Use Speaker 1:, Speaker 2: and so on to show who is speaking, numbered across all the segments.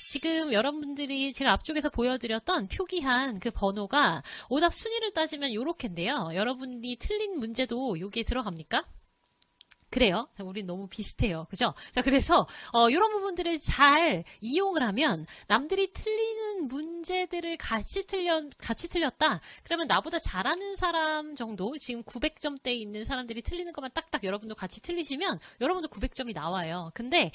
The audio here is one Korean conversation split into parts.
Speaker 1: 지금 여러분들이 제가 앞쪽에서 보여드렸던 표기한 그 번호가 오답 순위를 따지면 요렇게인데요. 여러분이 틀린 문제도 여기에 들어갑니까? 그래요. 우린 너무 비슷해요. 그죠? 자, 그래서, 이런 부분들을 잘 이용을 하면 남들이 틀리는 문제들을 같이 틀렸다. 그러면 나보다 잘하는 사람 정도, 지금 900점대에 있는 사람들이 틀리는 것만 딱딱 여러분도 같이 틀리시면 여러분도 900점이 나와요. 근데,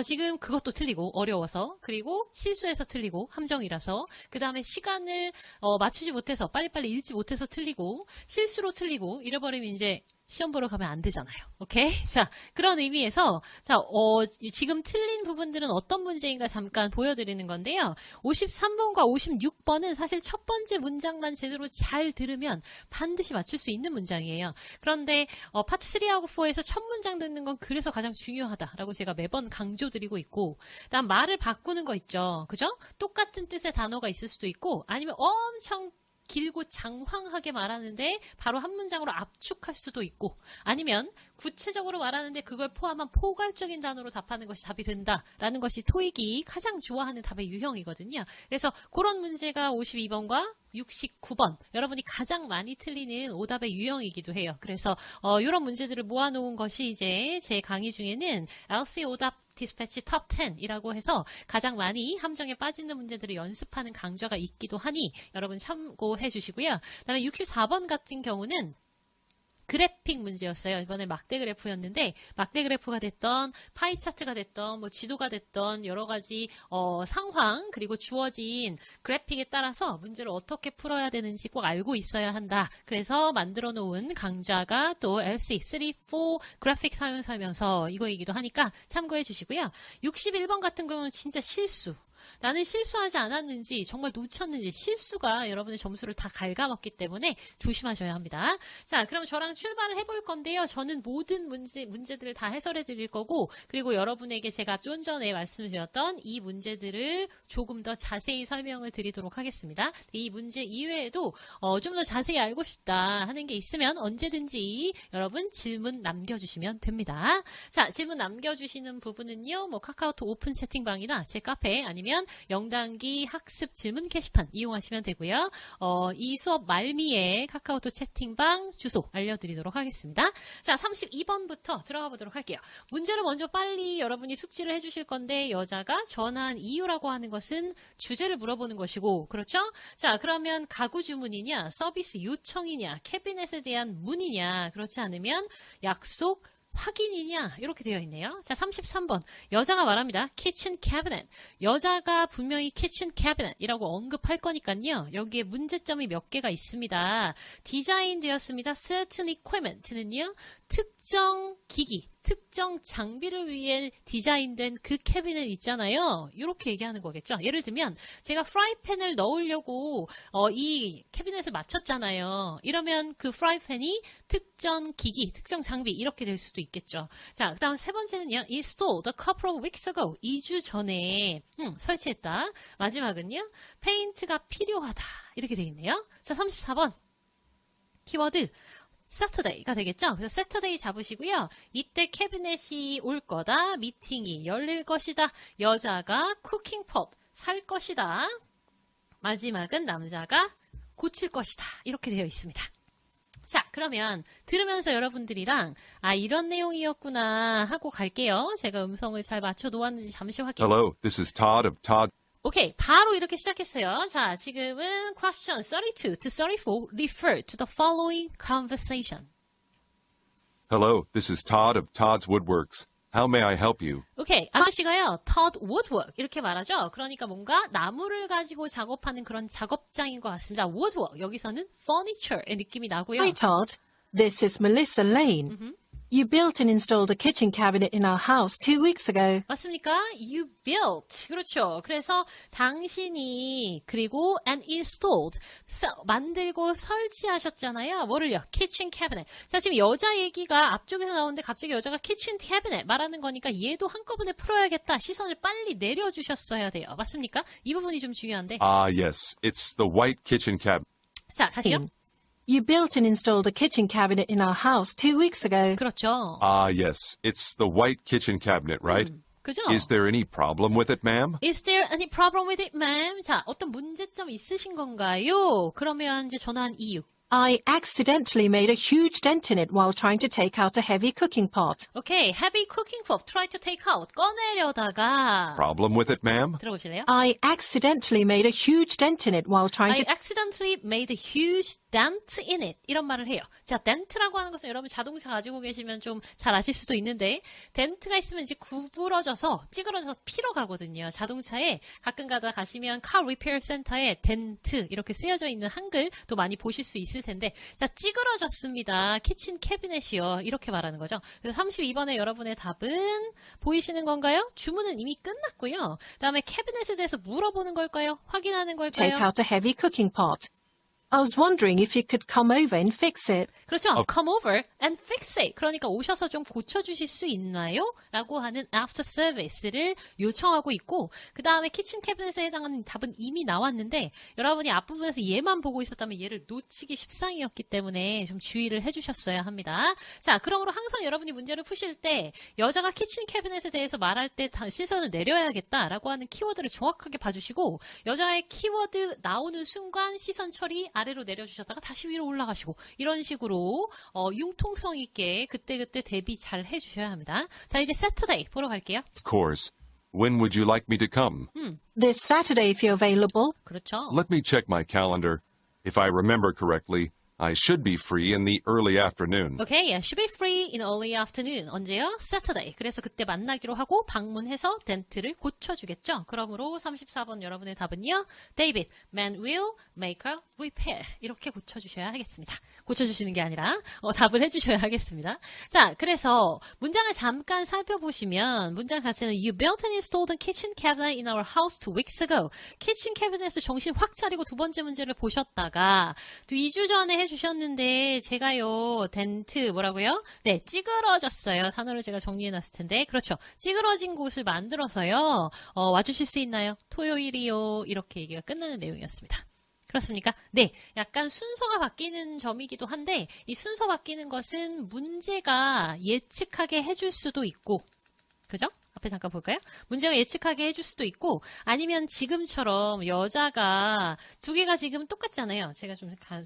Speaker 1: 지금 그것도 틀리고, 어려워서, 그리고 실수해서 틀리고, 함정이라서, 그 다음에 시간을, 맞추지 못해서, 빨리빨리 읽지 못해서 틀리고, 실수로 틀리고, 잃어버리면 이제, 시험 보러 가면 안 되잖아요. 오케이? 자, 그런 의미에서, 자, 지금 틀린 부분들은 어떤 문제인가 잠깐 보여드리는 건데요. 53번과 56번은 사실 첫 번째 문장만 제대로 잘 들으면 반드시 맞출 수 있는 문장이에요. 그런데, 파트 3하고 4에서 첫 문장 듣는 건 그래서 가장 중요하다라고 제가 매번 강조드리고 있고, 다음 말을 바꾸는 거 있죠. 그죠? 똑같은 뜻의 단어가 있을 수도 있고, 아니면 엄청 길고 장황하게 말하는데 바로 한 문장으로 압축할 수도 있고 아니면 구체적으로 말하는데 그걸 포함한 포괄적인 단어로 답하는 것이 답이 된다라는 것이 토익이 가장 좋아하는 답의 유형이거든요. 그래서 그런 문제가 52번과 69번 여러분이 가장 많이 틀리는 오답의 유형이기도 해요. 그래서 이런 문제들을 모아놓은 것이 이제 제 강의 중에는 LC 오답 디스패치 톱 10이라고 해서 가장 많이 함정에 빠지는 문제들을 연습하는 강좌가 있기도 하니 여러분 참고해 주시고요. 그다음에 64번 같은 경우는 그래픽 문제였어요. 이번에 막대 그래프였는데 막대 그래프가 됐던 파이 차트가 됐던 뭐 지도가 됐던 여러 가지 상황 그리고 주어진 그래픽에 따라서 문제를 어떻게 풀어야 되는지 꼭 알고 있어야 한다. 그래서 만들어 놓은 강좌가 또 LC 3, 4 그래픽 사용 설명서 이거이기도 하니까 참고해 주시고요. 61번 같은 경우는 진짜 실수. 나는 실수하지 않았는지 정말 놓쳤는지 실수가 여러분의 점수를 다 갉아먹기 때문에 조심하셔야 합니다. 자, 그럼 저랑 출발을 해볼 건데요. 저는 모든 문제들을 다 해설해 드릴 거고 그리고 여러분에게 제가 좀 전에 말씀드렸던 이 문제들을 조금 더 자세히 설명을 드리도록 하겠습니다. 이 문제 이외에도 좀 더 자세히 알고 싶다 하는 게 있으면 언제든지 여러분 질문 남겨주시면 됩니다. 자, 질문 남겨주시는 부분은요. 뭐 카카오톡 오픈 채팅방이나 제 카페 아니면 영단기 학습 질문 게시판 이용하시면 되고요. 이 수업 말미에 카카오톡 채팅방 주소 알려드리도록 하겠습니다. 자, 32번부터 들어가 보도록 할게요. 문제를 먼저 빨리 여러분이 숙지를 해주실 건데 여자가 전화한 이유라고 하는 것은 주제를 물어보는 것이고 그렇죠? 자, 그러면 가구 주문이냐 서비스 요청이냐 캐비넷에 대한 문의냐 그렇지 않으면 약속 확인이냐 이렇게 되어 있네요. 자, 33번 여자가 말합니다. kitchen cabinet. 여자가 분명히 kitchen cabinet이라고 언급할 거니까요. 여기에 문제점이 몇 개가 있습니다. 디자인되었습니다. certain equipment는요. 특정 기기, 특정 장비를 위해 디자인된 그 캐비넷 있잖아요. 이렇게 얘기하는 거겠죠. 예를 들면 제가 프라이팬을 넣으려고 이 캐비넷을 맞췄잖아요. 이러면 그 프라이팬이 특정 기기, 특정 장비 이렇게 될 수도 있겠죠. 자, 그 다음 세 번째는요. installed a couple of weeks ago. 2주 전에 설치했다. 마지막은요. 페인트가 필요하다. 이렇게 돼 있네요. 자, 34번 키워드 Saturday가 되겠죠? 그래서 Saturday 잡으시고요. 이때 캐비넷이 올 거다. 미팅이 열릴 것이다. 여자가 쿠킹폿 살 것이다. 마지막은 남자가 고칠 것이다. 이렇게 되어 있습니다. 자, 그러면 들으면서 여러분들이랑 이런 내용이었구나 하고 갈게요. 제가 음성을 잘 맞춰 놓았는지 잠시 확인.
Speaker 2: Hello, this is Todd of Todd.
Speaker 1: 오케이, 바로 이렇게 시작했어요. 자, 지금은 question 32 to 34 refer to the following conversation.
Speaker 2: Hello, this is Todd of Todd's Woodworks. How may I help you?
Speaker 1: 오케이, 아저씨가요, Todd Woodwork 이렇게 말하죠. 그러니까 뭔가 나무를 가지고 작업하는 그런 작업장인 것 같습니다. Woodwork, 여기서는 furniture의 느낌이 나고요.
Speaker 3: Hi, Todd. This is Melissa Lane. You built and installed a kitchen cabinet in our house 2 weeks ago.
Speaker 1: 맞습니까? You built. 그렇죠. 그래서 당신이 그리고 and installed. 만들고 설치하셨잖아요. 뭐를요? kitchen cabinet. 자, 지금 여자 얘기가 앞쪽에서 나오는데 갑자기 여자가 kitchen cabinet 말하는 거니까 얘도 한꺼번에 풀어야겠다. 시선을 빨리 내려주셨어야 돼요. 맞습니까? 이 부분이 좀 중요한데.
Speaker 2: Yes, it's the white kitchen cabinet.
Speaker 1: 자, 다시요.
Speaker 3: You built and installed a kitchen cabinet in our house 2 weeks ago.
Speaker 1: 그렇죠.
Speaker 2: Yes, it's the white kitchen cabinet, right?
Speaker 1: 그죠?
Speaker 2: Is there any problem with it, ma'am?
Speaker 1: Is there any problem with it, ma'am? 자, 어떤 문제점 있으신 건가요? 그러면 이제 전화한 이유.
Speaker 3: I accidentally made a huge dent in it while trying to take out a heavy cooking pot.
Speaker 1: 오케이, heavy cooking pot, try to take out. 꺼내려다가
Speaker 2: Problem with it, ma'am?
Speaker 1: 들어보실래요?
Speaker 3: I accidentally made a huge dent in it while trying
Speaker 1: I
Speaker 3: to...
Speaker 1: accidentally made a huge dent in it. 이런 말을 해요. 자, dent라고 하는 것은 여러분 자동차 가지고 계시면 좀 잘 아실 수도 있는데 dent가 있으면 이제 구부러져서 찌그러져서 피러 가거든요. 자동차에 가끔 가다 가시면 car repair center에 dent 이렇게 쓰여져 있는 한글도 많이 보실 수 있을 텐데 자, 찌그러졌습니다. 키친 캐비넷이요. 이렇게 말하는 거죠. 그래서 32번에 여러분의 답은 보이시는 건가요? 주문은 이미 끝났고요. 그다음에 캐비넷에 대해서 물어보는 걸까요? 확인하는 걸까요?
Speaker 3: take out a heavy cooking pot. I was wondering if you could come over and fix it.
Speaker 1: 그렇죠. Come over and fix it. 그러니까 오셔서 좀 고쳐주실 수 있나요? 라고 하는 after service를 요청하고 있고 그 다음에 키친 캐비넷에 해당하는 답은 이미 나왔는데 여러분이 앞부분에서 얘만 보고 있었다면 얘를 놓치기 십상이었기 때문에 좀 주의를 해주셨어야 합니다. 자, 그러므로 항상 여러분이 문제를 푸실 때 여자가 키친 캐비넷에 대해서 말할 때 시선을 내려야겠다라고 하는 키워드를 정확하게 봐주시고 여자의 키워드 나오는 순간 시선 처리 아래로 내려주셨다가 다시 위로 올라가시고 이런 식으로 융통성 있게 그때그때 대비 잘 해주셔야 합니다. 자, 이제 Saturday 보러 갈게요.
Speaker 2: Of course. When would you like me to come?
Speaker 3: This Saturday if you're available.
Speaker 1: 그렇죠.
Speaker 2: Let me check my calendar. If I remember correctly, I should be free in the early afternoon.
Speaker 1: Okay, yeah, should be free in early afternoon. 언제요? Saturday. 그래서 그때 만나기로 하고 방문해서 덴트를 고쳐주겠죠. 그러므로 34번 여러분의 답은요. David, man will make a repair. 이렇게 고쳐주셔야 하겠습니다. 고쳐주시는 게 아니라 답을 해주셔야 하겠습니다. 자, 그래서 문장을 잠깐 살펴보시면 문장 자체는 You built and installed a kitchen cabinet in our house 2 weeks ago. 키친 캐비넷을 정신 확 차리고 두 번째 문제를 보셨다가 2주 전에 해주셨는데 제가요 덴트 뭐라고요? 네, 찌그러졌어요. 단어를 제가 정리해놨을 텐데 그렇죠. 찌그러진 곳을 만들어서요. 와주실 수 있나요? 토요일이요. 이렇게 얘기가 끝나는 내용이었습니다. 그렇습니까? 네, 약간 순서가 바뀌는 점이기도 한데 이 순서 바뀌는 것은 문제가 예측하게 해줄 수도 있고 그죠? 앞에 잠깐 볼까요? 문제가 예측하게 해줄 수도 있고 아니면 지금처럼 여자가 두 개가 지금 똑같잖아요. 제가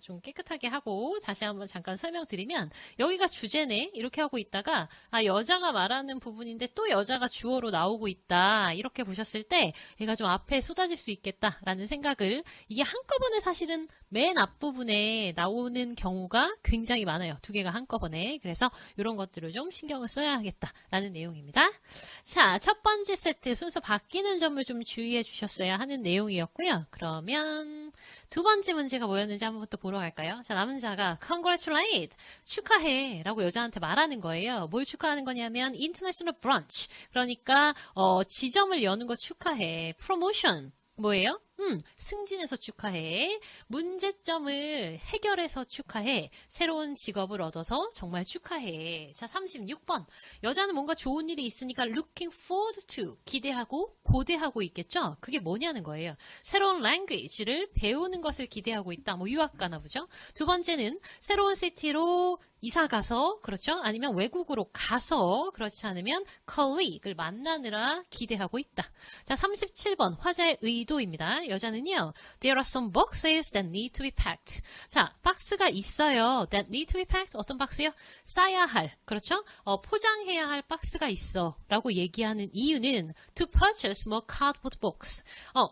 Speaker 1: 좀 깨끗하게 하고 다시 한번 잠깐 설명드리면 여기가 주제네 이렇게 하고 있다가 여자가 말하는 부분인데 또 여자가 주어로 나오고 있다 이렇게 보셨을 때 얘가 좀 앞에 쏟아질 수 있겠다라는 생각을 이게 한꺼번에 사실은 맨 앞부분에 나오는 경우가 굉장히 많아요. 두 개가 한꺼번에. 그래서 이런 것들을 좀 신경을 써야 하겠다라는 내용입니다. 자, 첫 번째 세트 순서 바뀌는 점을 좀 주의해 주셨어야 하는 내용이었고요. 그러면 두 번째 문제가 뭐였는지 한번 또 보러 갈까요? 자, 남자가 congratulate, 축하해 라고 여자한테 말하는 거예요. 뭘 축하하는 거냐면 international brunch, 그러니까 지점을 여는 거 축하해. promotion, 뭐예요? 승진해서 축하해. 문제점을 해결해서 축하해. 새로운 직업을 얻어서 정말 축하해. 자, 36번. 여자는 뭔가 좋은 일이 있으니까 looking forward to, 기대하고 고대하고 있겠죠? 그게 뭐냐는 거예요. 새로운 language를 배우는 것을 기대하고 있다. 뭐 유학 가나 보죠? 두 번째는 새로운 시티로 이사 가서, 그렇죠? 아니면 외국으로 가서, 그렇지 않으면 colleague를 만나느라 기대하고 있다. 자, 37번. 화자의 의도입니다. 여자는요, there are some boxes that need to be packed. 자, 박스가 있어요. that need to be packed. 어떤 박스요? 싸야 할, 그렇죠? 포장해야 할 박스가 있어. 라고 얘기하는 이유는 to purchase more cardboard box.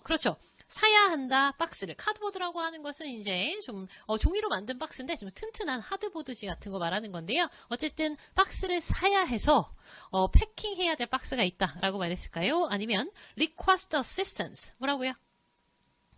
Speaker 1: 그렇죠. 사야 한다 박스를. 카드보드라고 하는 것은 이제 좀 종이로 만든 박스인데 좀 튼튼한 하드보드지 같은 거 말하는 건데요. 어쨌든 박스를 사야 해서 패킹해야 될 박스가 있다라고 말했을까요? 아니면 request assistance. 뭐라고요?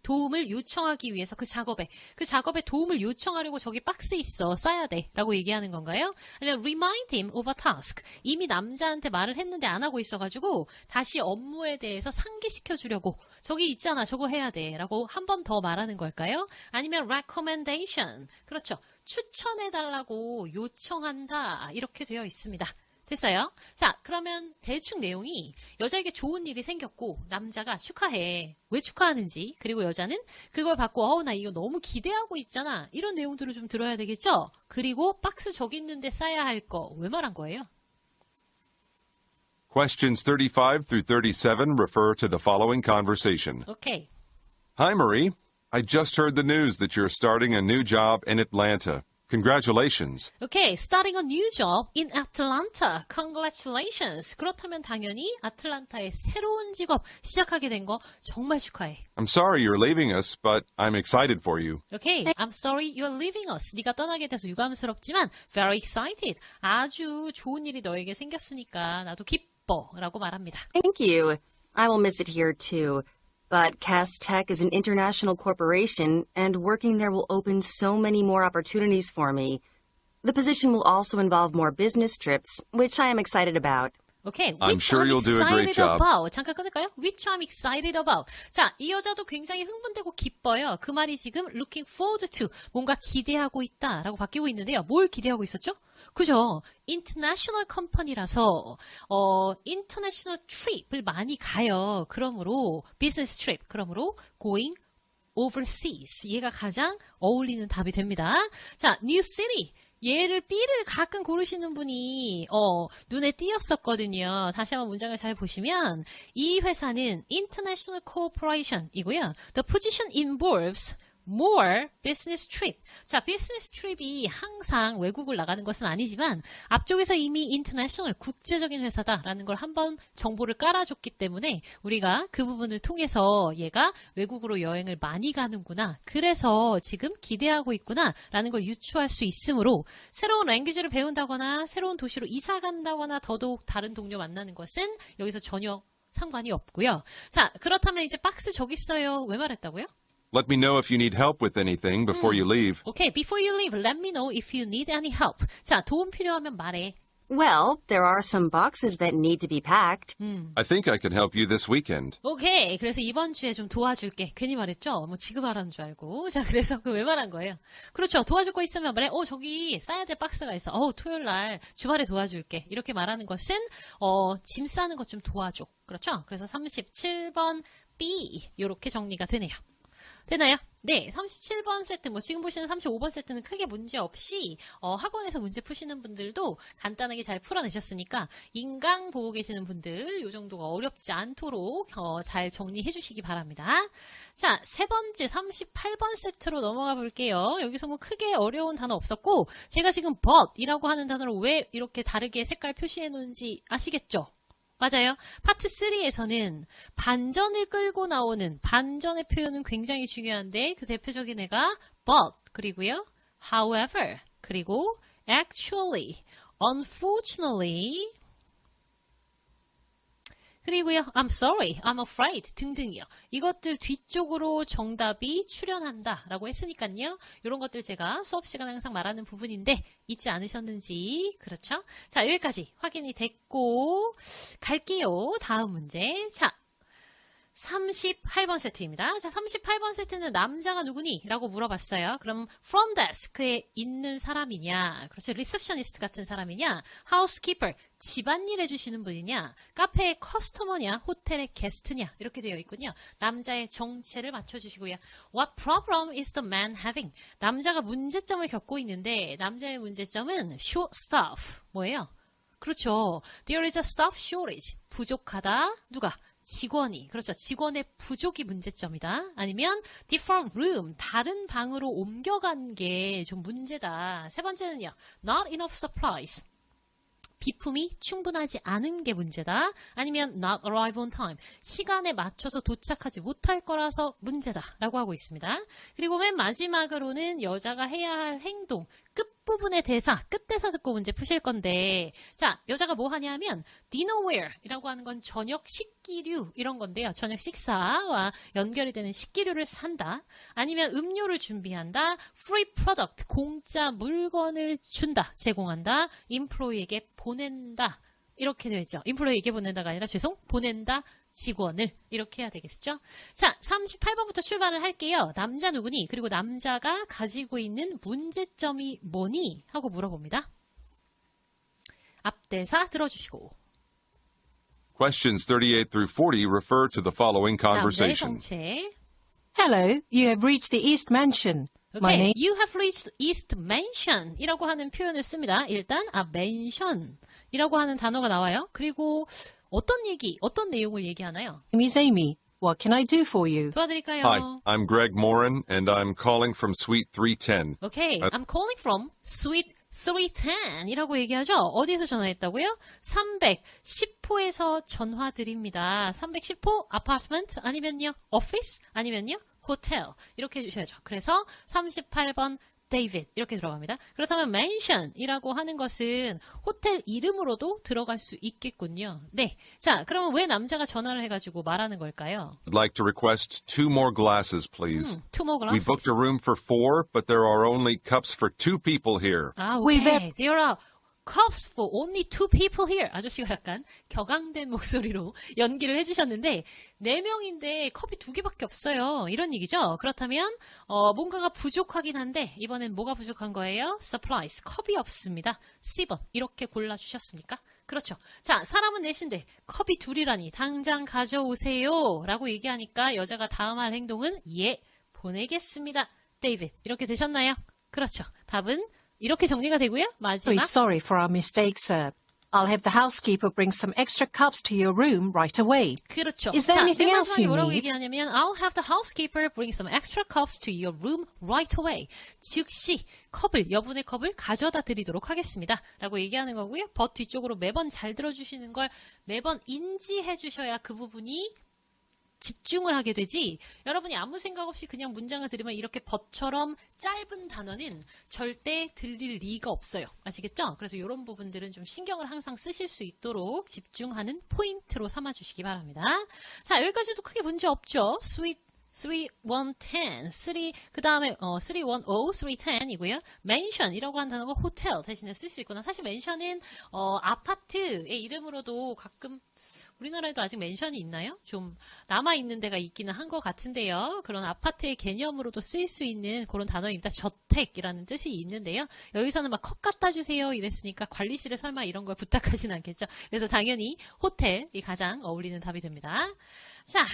Speaker 1: 도움을 요청하기 위해서 그 작업에 도움을 요청하려고 저기 박스 있어 싸야 돼 라고 얘기하는 건가요? 아니면 remind him of a task, 이미 남자한테 말을 했는데 안 하고 있어가지고 다시 업무에 대해서 상기시켜 주려고 저기 있잖아 저거 해야 돼 라고 한 번 더 말하는 걸까요? 아니면 recommendation, 그렇죠, 추천해 달라고 요청한다 이렇게 되어 있습니다. 됐어요? 자, 그러면 대충 내용이 여자에게 좋은 일이 생겼고 남자가 축하해. 왜 축하하는지, 그리고 여자는 그걸 받고 나 이거 너무 기대하고 있잖아. 이런 내용들을 좀 들어야 되겠죠? 그리고 박스 저기 있는데 싸야 할 거 왜 말한 거예요?
Speaker 2: Questions 35 through 37 refer to the following conversation.
Speaker 1: 오케이.
Speaker 2: Hi, Marie. I just heard the news that you're starting a new job in Atlanta. Congratulations.
Speaker 1: 오케이. Starting a new job in Atlanta. Congratulations. 그렇다면 당연히 아틀란타의 새로운 직업 시작하게 된 거 정말 축하해.
Speaker 2: I'm sorry you're leaving us, but I'm excited for you.
Speaker 1: 오케이. I'm sorry you're leaving us. 네가 떠나게 돼서 유감스럽지만 very excited. 아주 좋은 일이 너에게 생겼으니까 나도 기뻐라고 말합니다.
Speaker 4: Thank you. I will miss it here too. But Cass Tech is an international corporation, and working there will open so many more opportunities for me. The position will also involve more business trips, which I am excited about.
Speaker 1: 오케이.
Speaker 2: I'm
Speaker 1: Which
Speaker 2: sure
Speaker 1: I'm
Speaker 2: you'll do a great
Speaker 1: excited
Speaker 2: job.
Speaker 1: about. 잠깐 끊을까요? Which I'm excited about. 자, 이 여자도 굉장히 흥분되고 기뻐요. 그 말이 지금 looking forward to. 뭔가 기대하고 있다 라고 바뀌고 있는데요. 뭘 기대하고 있었죠? 그죠? international company라서 international trip을 많이 가요. 그러므로 business trip. 그러므로 going overseas. 얘가 가장 어울리는 답이 됩니다. 자, new city. 얘를 B를 가끔 고르시는 분이 눈에 띄었었거든요. 다시 한번 문장을 잘 보시면 이 회사는 International Corporation이고요. The position involves more business trip. 자, business trip이 항상 외국을 나가는 것은 아니지만 앞쪽에서 이미 international 국제적인 회사다라는 걸 한번 정보를 깔아줬기 때문에 우리가 그 부분을 통해서 얘가 외국으로 여행을 많이 가는구나. 그래서 지금 기대하고 있구나라는 걸 유추할 수 있으므로 새로운 랭귀지를 배운다거나 새로운 도시로 이사 간다거나 더더욱 다른 동료 만나는 것은 여기서 전혀 상관이 없고요. 자, 그렇다면 이제 박스 저기 있어요. 왜 말했다고요?
Speaker 2: Let me know if you need help with anything before you leave.
Speaker 1: Okay, before you leave, let me know if you need any help. 자, 도움 필요하면 말해.
Speaker 4: Well, there are some boxes that need to be packed.
Speaker 2: I think I can help you this weekend.
Speaker 1: 오케이, 그래서 이번 주에 좀 도와줄게. 괜히 말했죠? 뭐 지금 말하는 줄 알고. 자, 그래서 그 왜 말한 거예요? 그렇죠. 도와줄 거 있으면 말해. 저기 싸야 될 박스가 있어. 토요일 날 주말에 도와줄게. 이렇게 말하는 것은 짐 싸는 것 좀 도와줘. 그렇죠? 그래서 37번 B 이렇게 정리가 되네요. 되나요? 네, 37번 세트, 지금 보시는 35번 세트는 크게 문제 없이 학원에서 문제 푸시는 분들도 간단하게 잘 풀어내셨으니까 인강 보고 계시는 분들 이 정도가 어렵지 않도록 잘 정리해 주시기 바랍니다. 자, 세 번째 38번 세트로 넘어가 볼게요. 여기서 크게 어려운 단어 없었고 제가 지금 but이라고 하는 단어를 왜 이렇게 다르게 색깔 표시해 놓은지 아시겠죠? 맞아요. 파트 3에서는 반전을 끌고 나오는 반전의 표현은 굉장히 중요한데 그 대표적인 애가 but 그리고요 however 그리고 actually, unfortunately 그리고요 I'm sorry, I'm afraid 등등이요. 이것들 뒤쪽으로 정답이 출현한다 라고 했으니까요. 이런 것들 제가 수업 시간에 항상 말하는 부분인데 잊지 않으셨는지 그렇죠? 자, 여기까지 확인이 됐고 갈게요. 다음 문제. 자, 38번 세트입니다. 자, 38번 세트는 남자가 누구니? 라고 물어봤어요. 그럼 front desk에 있는 사람이냐? 그렇죠. 리셉셔니스트 같은 사람이냐? housekeeper, 집안일 해주시는 분이냐? 카페의 커스터머냐? 호텔의 게스트냐? 이렇게 되어 있군요. 남자의 정체를 맞춰주시고요. What problem is the man having? 남자가 문제점을 겪고 있는데 남자의 문제점은 short staff. 뭐예요? 그렇죠. There is a staff shortage. 부족하다. 누가? 직원이. 그렇죠. 직원의 부족이 문제점이다. 아니면 different room. 다른 방으로 옮겨간 게 좀 문제다. 세 번째는요. Not enough supplies. 비품이 충분하지 않은 게 문제다. 아니면 not arrive on time. 시간에 맞춰서 도착하지 못할 거라서 문제다. 라고 하고 있습니다. 그리고 맨 마지막으로는 여자가 해야 할 행동. 끝부분의 대사, 끝대사 듣고 문제 푸실 건데 자, 여자가 뭐 하냐면 dinnerware 이라고 하는 건 저녁 식기류 이런 건데요. 저녁 식사와 연결이 되는 식기류를 산다. 아니면 음료를 준비한다. free product, 공짜 물건을 준다. 제공한다. employee에게 보낸다. 이렇게 되어 있죠. employee에게 보낸다가 아니라 보낸다. 직원을 이렇게 해야 되겠죠. 자, 38번부터 출발을 할게요. 남자 누구니? 그리고 남자가 가지고 있는 문제점이 뭐니? 하고 물어봅니다. 앞대사 들어주시고.
Speaker 2: Questions 38 through 40 refer to the following
Speaker 1: 남자의
Speaker 2: conversation.
Speaker 1: 정체.
Speaker 3: Hello, you have reached the East Mansion. My
Speaker 1: Okay,
Speaker 3: name
Speaker 1: you have reached East Mansion 이라고 하는 표현을 씁니다. 일단, mansion 이라고 하는 단어가 나와요. 그리고 어떤 내용을 얘기하나요?
Speaker 3: My name is Amy. What can I do for you?
Speaker 1: 도와드릴까요?
Speaker 2: Hi, I'm Greg Morin, and I'm calling from Suite 310.
Speaker 1: Okay, I'm calling from Suite 310이라고 얘기하죠. 어디에서 전화했다고요? 310호에서 전화드립니다. 310호 아파트먼트 아니면요 오피스 아니면요 호텔 이렇게 해주셔야죠. 그래서 38번 데이빗 이렇게 들어갑니다. 그렇다면 맨션이라고 하는 것은 호텔 이름으로도 들어갈 수 있겠군요. 네, 자 그러면 왜 남자가 전화를 해가지고 말하는 걸까요?
Speaker 2: I'd like to request 2 more glasses, please.
Speaker 1: Two more
Speaker 2: We
Speaker 1: glasses.
Speaker 2: booked a room for 4, but there are only cups for 2 people here.
Speaker 1: 아,
Speaker 3: We've
Speaker 1: okay. There are cups for only 2 people here. 아저씨가 약간 격앙된 목소리로 연기를 해주셨는데 4명인데 컵이 2개밖에 없어요. 이런 얘기죠. 그렇다면 뭔가가 부족하긴 한데 이번엔 뭐가 부족한 거예요? Supplies. 컵이 없습니다. C번. 이렇게 골라주셨습니까? 그렇죠. 자, 사람은 넷인데 컵이 2이라니 당장 가져오세요. 라고 얘기하니까 여자가 다음 할 행동은 예, 보내겠습니다. 데이빗. 이렇게 되셨나요? 그렇죠. 답은 이렇게 정리가 되고요.
Speaker 3: Very
Speaker 1: 마지막.
Speaker 3: sorry for our mistake, sir. I'll have the housekeeper bring some extra cups to your room right away.
Speaker 1: 그렇죠.
Speaker 3: Is there
Speaker 1: 자,
Speaker 3: anything
Speaker 1: 맨
Speaker 3: else
Speaker 1: 마지막에
Speaker 3: you
Speaker 1: 뭐라고
Speaker 3: need?
Speaker 1: 얘기하냐면 I'll have the housekeeper bring some extra cups to your room right away. 즉시 여분의 컵을 가져다 드리도록 하겠습니다. 라고 얘기하는 거고요. 벗 뒤쪽으로 매번 잘 들어주시는 걸 매번 인지해 주셔야 그 부분이 집중을 하게 되지 여러분이 아무 생각 없이 그냥 문장을 들으면 이렇게 벗처럼 짧은 단어는 절대 들릴 리가 없어요. 아시겠죠? 그래서 이런 부분들은 좀 신경을 항상 쓰실 수 있도록 집중하는 포인트로 삼아주시기 바랍니다. 자, 여기까지도 크게 문제 없죠? Sweet 3110, 그 다음에 310, 310이고요. 맨션이라고 하는 단어가 호텔 대신에 쓸 수 있구나. 사실 맨션은 아파트의 이름으로도 가끔 우리나라에도 아직 맨션이 있나요? 좀 남아있는 데가 있기는 한 것 같은데요. 그런 아파트의 개념으로도 쓰일 수 있는 그런 단어입니다. 저택이라는 뜻이 있는데요. 여기서는 막 컵 갖다 주세요 이랬으니까 관리실에 설마 이런 걸 부탁하진 않겠죠. 그래서 당연히 호텔이 가장 어울리는 답이 됩니다. 자,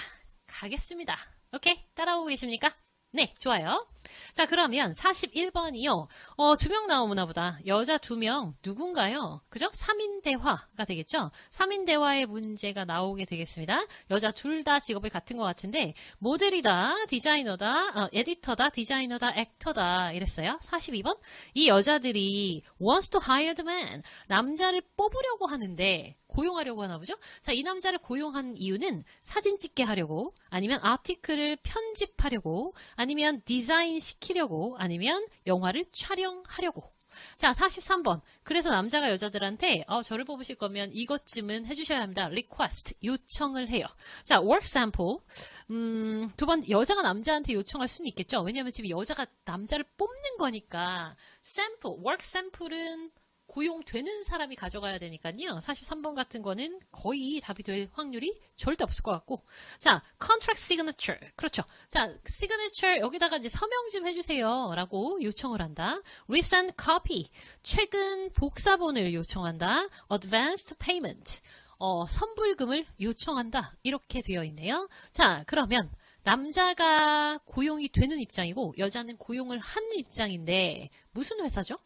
Speaker 1: 가겠습니다. 오케이? 따라오고 계십니까? 네, 좋아요. 자, 그러면 41번이요. 2명 나오나 보다. 여자 2명. 누군가요? 그죠? 3인 대화가 되겠죠? 3인 대화의 문제가 나오게 되겠습니다. 여자 둘 다 직업이 같은 것 같은데, 모델이다, 디자이너다, 에디터다, 디자이너다, 액터다. 이랬어요. 42번. 이 여자들이 wants to hire the man. 남자를 뽑으려고 하는데, 고용하려고 하나 보죠? 자, 이 남자를 고용한 이유는 사진 찍게 하려고, 아니면 아티클을 편집하려고, 아니면 디자인 시키려고, 아니면 영화를 촬영하려고. 자, 43번. 그래서 남자가 여자들한테 저를 뽑으실 거면 이것쯤은 해주셔야 합니다. request, 요청을 해요. 자, work sample. 2번, 여자가 남자한테 요청할 수는 있겠죠. 왜냐하면 지금 여자가 남자를 뽑는 거니까 sample, work sample은 고용되는 사람이 가져가야 되니까요. 43번 같은 거는 거의 답이 될 확률이 절대 없을 것 같고. 자, contract signature. 그렇죠. 자, signature 여기다가 이제 서명 좀 해주세요. 라고 요청을 한다. recent copy. 최근 복사본을 요청한다. advanced payment. 선불금을 요청한다. 이렇게 되어 있네요. 자, 그러면 남자가 고용이 되는 입장이고 여자는 고용을 하는 입장인데 무슨 회사죠?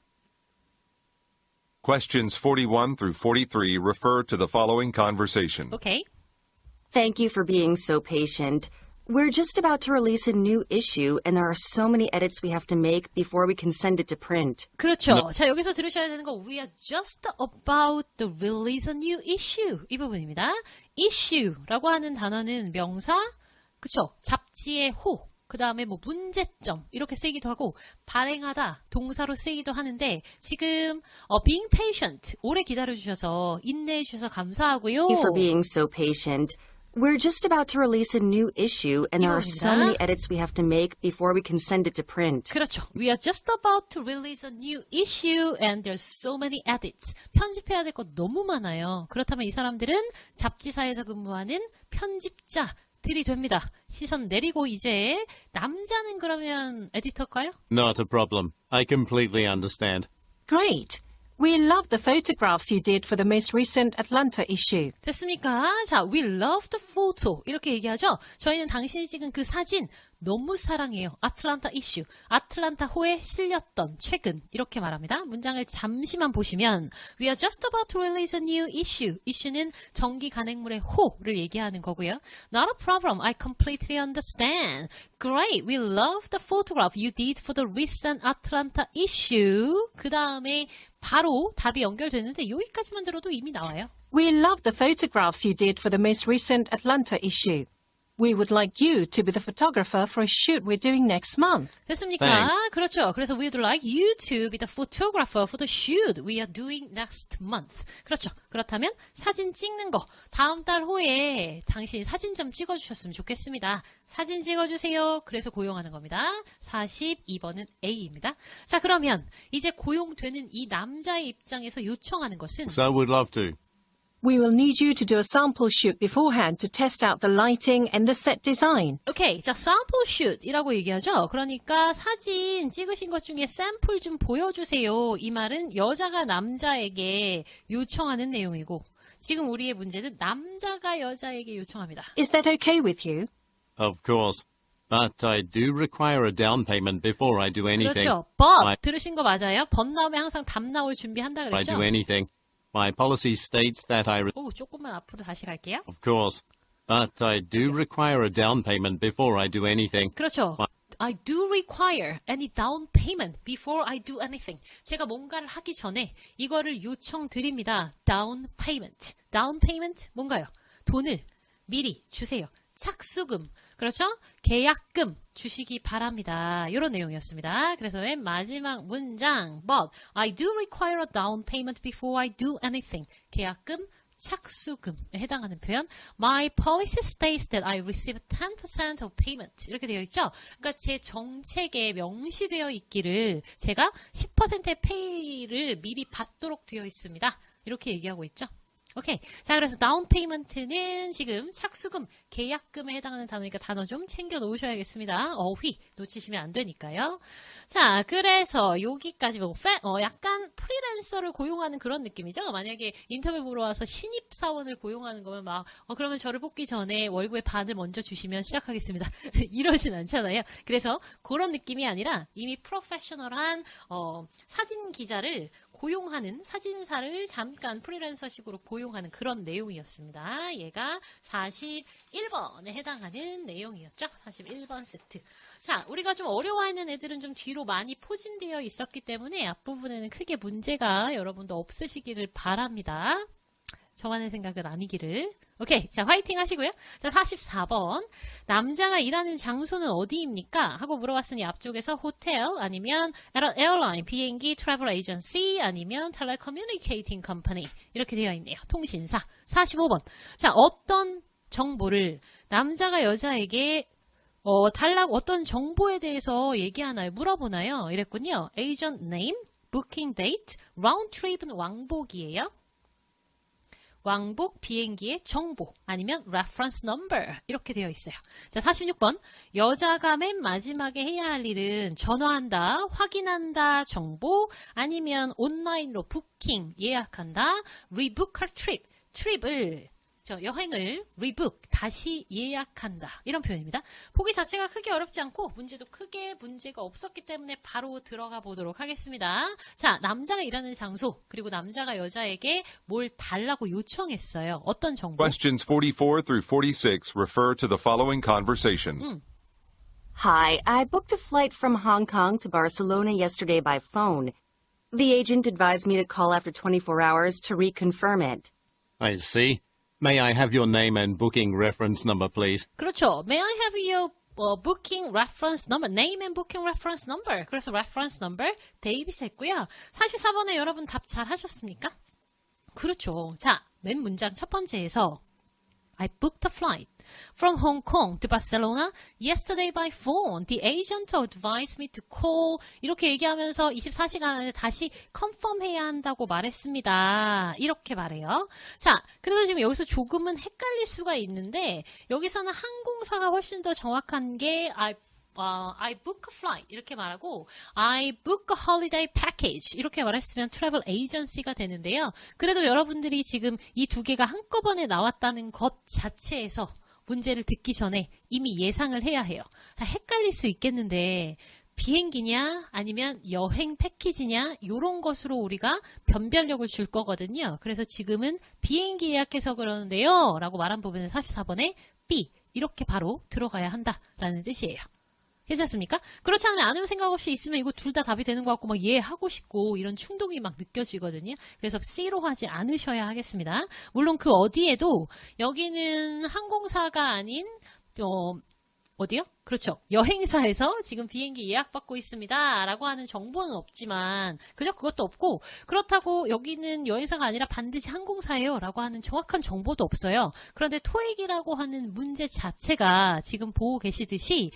Speaker 2: Questions 41 through 43 refer to the following conversation.
Speaker 1: 오케이.
Speaker 4: Thank you for being so patient. We're just about to release a new issue, and there are so many edits we have to make before we can send it to print.
Speaker 1: 그렇죠. 자, 여기서 들으셔야 되는 거 We are just about to release a new issue. 이 부분입니다. issue라고 하는 단어는 명사, 그렇죠. 잡지의 호, 그 다음에 뭐 문제점 이렇게 쓰이기도 하고 발행하다 동사로 쓰이기도 하는데 지금 being patient 오래 기다려주셔서 인내해 주셔서 감사하고요.
Speaker 4: Thank you for being so patient. We're just about to release a new issue, and there are so many edits we have to make before we can send it to print.
Speaker 1: 그렇죠. We are just about to release a new issue and there's so many edits. 편집해야 될 거 너무 많아요. 그렇다면 이 사람들은 잡지사에서 근무하는 편집자들이 됩니다. 시선 내리고 이제 남자는 그러면 에디터일까요?
Speaker 5: Not a problem. I completely understand.
Speaker 3: Great. We love the photographs you did for the most recent Atlanta issue.
Speaker 1: 됐습니까? 자, we love the photo. 이렇게 얘기하죠? 저희는 당신이 찍은 그 사진 너무 사랑해요. 아틀란타 이슈. 아틀란타호에 실렸던 최근 이렇게 말합니다. 문장을 잠시만 보시면 We are just about to release a new issue. 이슈는 정기 간행물의 호를 얘기하는 거고요. Not a problem. I completely understand. Great. We love the photograph you did for the recent Atlanta issue. 그 다음에 바로 답이 연결되는데 여기까지만 들어도 이미 나와요.
Speaker 3: We love the photographs you did for the most recent Atlanta issue. We would like you to be the photographer for a shoot we're doing next month.
Speaker 1: 됐습니까?
Speaker 5: Thanks.
Speaker 1: 그렇죠. 그래서 we'd like you to be the photographer for the shoot we are doing next month. 그렇죠. 그렇다면 사진 찍는 거 다음 달 호에 당신 사진 좀 찍어주셨으면 좋겠습니다. 사진 찍어주세요. 그래서 고용하는 겁니다. 42번은 A입니다. 자, 그러면 이제 고용되는 이 남자의 입장에서 요청하는 것은
Speaker 5: So we'd love to.
Speaker 3: We will need you to do a sample shoot beforehand to test out the lighting and the set design.
Speaker 1: 오케이. 자, sample shoot이라고 얘기하죠. 그러니까 사진 찍으신 것 중에 샘플 좀 보여주세요. 이 말은 여자가 남자에게 요청하는 내용이고 지금 우리의 문제는 남자가 여자에게 요청합니다.
Speaker 3: Is that okay with you?
Speaker 5: Of course. But I do require a down payment before I do anything.
Speaker 1: 그렇죠. But
Speaker 5: I-
Speaker 1: 들으신 거 맞아요? but 나오면 항상 답 나올 준비한다
Speaker 5: I
Speaker 1: 그랬죠?
Speaker 5: do anything. My policy states that
Speaker 1: 오, 조금만 앞으로 다시 갈게요.
Speaker 5: Of course. But I do require a down payment before I do anything.
Speaker 1: 그렇죠. I do require any down payment before I do anything. 제가 뭔가를 하기 전에 이거를 요청드립니다. down payment. down payment 뭔가요? 돈을 미리 주세요. 착수금. 그렇죠? 계약금 주시기 바랍니다. 이런 내용이었습니다. 그래서 맨 마지막 문장 But I do require a down payment before I do anything. 계약금, 착수금에 해당하는 표현 My policy states that I receive 10% of payment. 이렇게 되어 있죠? 그러니까 제 정책에 명시되어 있기를 제가 10%의 페이를 미리 받도록 되어 있습니다. 이렇게 얘기하고 있죠? 오케이. 자, 그래서 다운 페이먼트는 지금 착수금, 계약금에 해당하는 단어니까 단어 좀 챙겨 놓으셔야겠습니다. 어휘 놓치시면 안 되니까요. 자, 그래서 여기까지 보고 약간 프리랜서를 고용하는 그런 느낌이죠. 만약에 인터뷰 보러 와서 신입사원을 고용하는 거면 막 그러면 저를 뽑기 전에 월급의 반을 먼저 주시면 시작하겠습니다. 이러진 않잖아요. 그래서 그런 느낌이 아니라 이미 프로페셔널한 사진 기자를 고용하는 사진사를 잠깐 프리랜서식으로 고용하는 그런 내용이었습니다. 얘가 41번에 해당하는 내용이었죠. 41번 세트. 자, 우리가 좀 어려워하는 애들은 좀 뒤로 많이 포진되어 있었기 때문에 앞부분에는 크게 문제가 여러분도 없으시기를 바랍니다. 저만의 생각은 아니기를. 오케이. 자, 화이팅 하시고요. 자, 44번. 남자가 일하는 장소는 어디입니까? 하고 물어봤으니 앞쪽에서 호텔, 아니면 에어라인, 비행기, 트래블 에이전시, 아니면 텔레커뮤니케이팅 컴퍼니. 이렇게 되어 있네요. 통신사. 45번. 자, 어떤 정보를 남자가 여자에게 달라고 어떤 정보에 대해서 얘기하나요? 물어보나요? 이랬군요. agent name, booking date, round trip은 왕복이에요. 왕복 비행기의 정보 아니면 reference number 이렇게 되어 있어요. 자, 46번. 여자가 맨 마지막에 해야 할 일은 전화한다, 확인한다 정보 아니면 온라인으로 부킹 예약한다, rebook her trip. 트립을 여행을 rebook 다시 예약한다 이런 표현입니다. 보기 자체가 크게 어렵지 않고 문제도 크게 문제가 없었기 때문에 바로 들어가 보도록 하겠습니다. 자, 남자가 일하는 장소 그리고 남자가 여자에게 뭘 달라고 요청했어요. 어떤 정보?
Speaker 2: Questions 44 through 46 refer to the following conversation.
Speaker 4: Hi, I booked a flight from Hong Kong to Barcelona yesterday by phone. The agent advised me to call after 24 hours to reconfirm it.
Speaker 5: I see. May I have your name and booking reference number, please?
Speaker 1: 그렇죠. May I have your booking reference number, name and booking reference number. 그래서 reference number 데이비스 했고요. 44번에 여러분 답 잘 하셨습니까? 그렇죠. 자, 맨 문장 첫 번째에서 I booked a flight from Hong Kong to Barcelona yesterday by phone. The agent advised me to call. 이렇게 얘기하면서 24시간 안에 다시 컨펌해야 한다고 말했습니다. 이렇게 말해요. 자, 그래서 지금 여기서 조금은 헷갈릴 수가 있는데 여기서는 항공사가 훨씬 더 정확한 게 I book a flight 이렇게 말하고 I book a holiday package 이렇게 말했으면 travel agency가 되는데요. 그래도 여러분들이 지금 이 두 개가 한꺼번에 나왔다는 것 자체에서 문제를 듣기 전에 이미 예상을 해야 해요. 헷갈릴 수 있겠는데 비행기냐 아니면 여행 패키지냐 이런 것으로 우리가 변별력을 줄 거거든요. 그래서 지금은 비행기 예약해서 그러는데요 라고 말한 부분은 44번에 B 이렇게 바로 들어가야 한다라는 뜻이에요. 괜찮습니까? 그렇지 않으면 생각 없이 있으면 이거 둘 다 답이 되는 것 같고 막 하고 싶고 이런 충동이 막 느껴지거든요. 그래서 C로 하지 않으셔야 하겠습니다. 물론 그 어디에도 여기는 항공사가 아닌 어디요? 그렇죠. 여행사에서 지금 비행기 예약받고 있습니다. 라고 하는 정보는 없지만 그죠? 그것도 없고 그렇다고 여기는 여행사가 아니라 반드시 항공사예요. 라고 하는 정확한 정보도 없어요. 그런데 토익이라고 하는 문제 자체가 지금 보고 계시듯이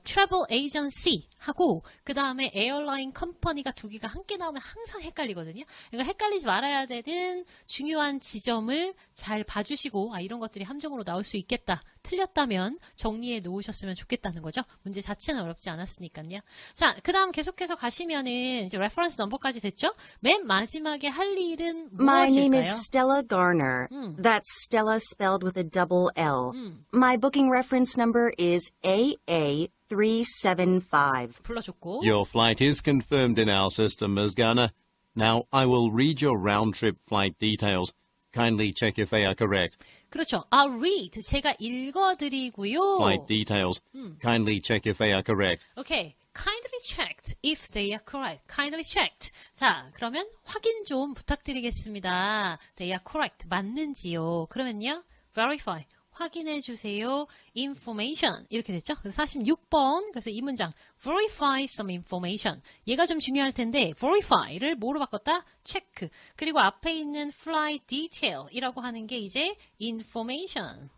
Speaker 1: travel agency 하고 그 다음에 에어라인 컴퍼니가 두 개가 함께 나오면 항상 헷갈리거든요. 그러니까 헷갈리지 말아야 되는 중요한 지점을 잘 봐주시고 이런 것들이 함정으로 나올 수 있겠다. 틀렸다면 정리해 놓으셨으면 좋겠다는 거죠. 문제 자체는 어렵지 않았으니까요. 자, 그 다음 계속해서 가시면은 이제 레퍼런스 넘버까지 됐죠? 맨 마지막에 할 일은
Speaker 4: My name
Speaker 1: 무엇일까요?
Speaker 4: is Stella Garner. That's Stella spelled with a double L. My booking reference number is AA375.
Speaker 1: 불러줬고
Speaker 5: Your flight is confirmed in our system, Ms. Garner. Now, I will read your round-trip flight details. Kindly check if they are correct.
Speaker 1: 그렇죠. read 제가 읽어드리고요.
Speaker 5: Flight details. Kindly check if they are correct.
Speaker 1: Okay. Kindly checked if they are correct. Kindly checked. 자, 그러면 확인 좀 부탁드리겠습니다. They are correct. 맞는지요. 그러면요. Verify. 확인해 주세요. Information. 이렇게 됐죠? 그래서 46번. 그래서 이 문장. Verify some information. 얘가 좀 중요할 텐데 verify를 뭐로 바꿨다? check. 그리고 앞에 있는 flight detail 이라고 하는 게 이제 information.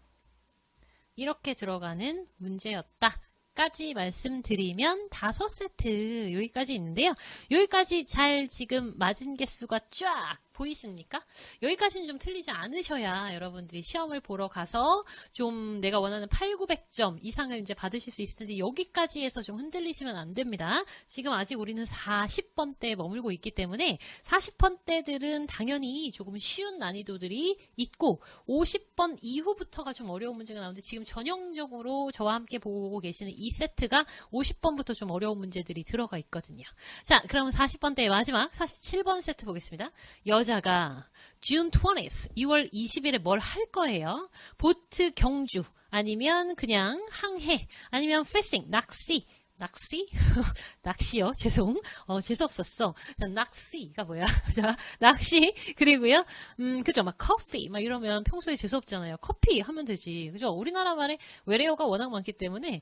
Speaker 1: 이렇게 들어가는 문제였다. 까지 말씀드리면 5세트 여기까지 있는데요. 여기까지 잘 지금 맞은 개수가 쫙 보이십니까? 여기까지는 좀 틀리지 않으셔야 여러분들이 시험을 보러 가서 좀 내가 원하는 8,900점 이상을 이제 받으실 수 있을 텐데 여기까지 해서 좀 흔들리시면 안 됩니다. 지금 아직 우리는 40번대에 머물고 있기 때문에 40번대들은 당연히 조금 쉬운 난이도들이 있고 50번 이후부터가 좀 어려운 문제가 나오는데 지금 전형적으로 저와 함께 보고 계시는 이 세트가 50번부터 좀 어려운 문제들이 들어가 있거든요. 자, 그럼 40번대의 마지막 47번 세트 보겠습니다. 여자가 June 20th, 6월 20일에 뭘 할 거예요? 보트 경주, 아니면 그냥 항해, 아니면 fishing, 낚시, 낚시요? 재수 없었어. 자, 낚시가 뭐야? 자, 낚시. 그리고요, 그죠. 막 커피, 막 이러면 평소에 재수 없잖아요. 커피 하면 되지. 그죠? 우리나라 말에 외래어가 워낙 많기 때문에,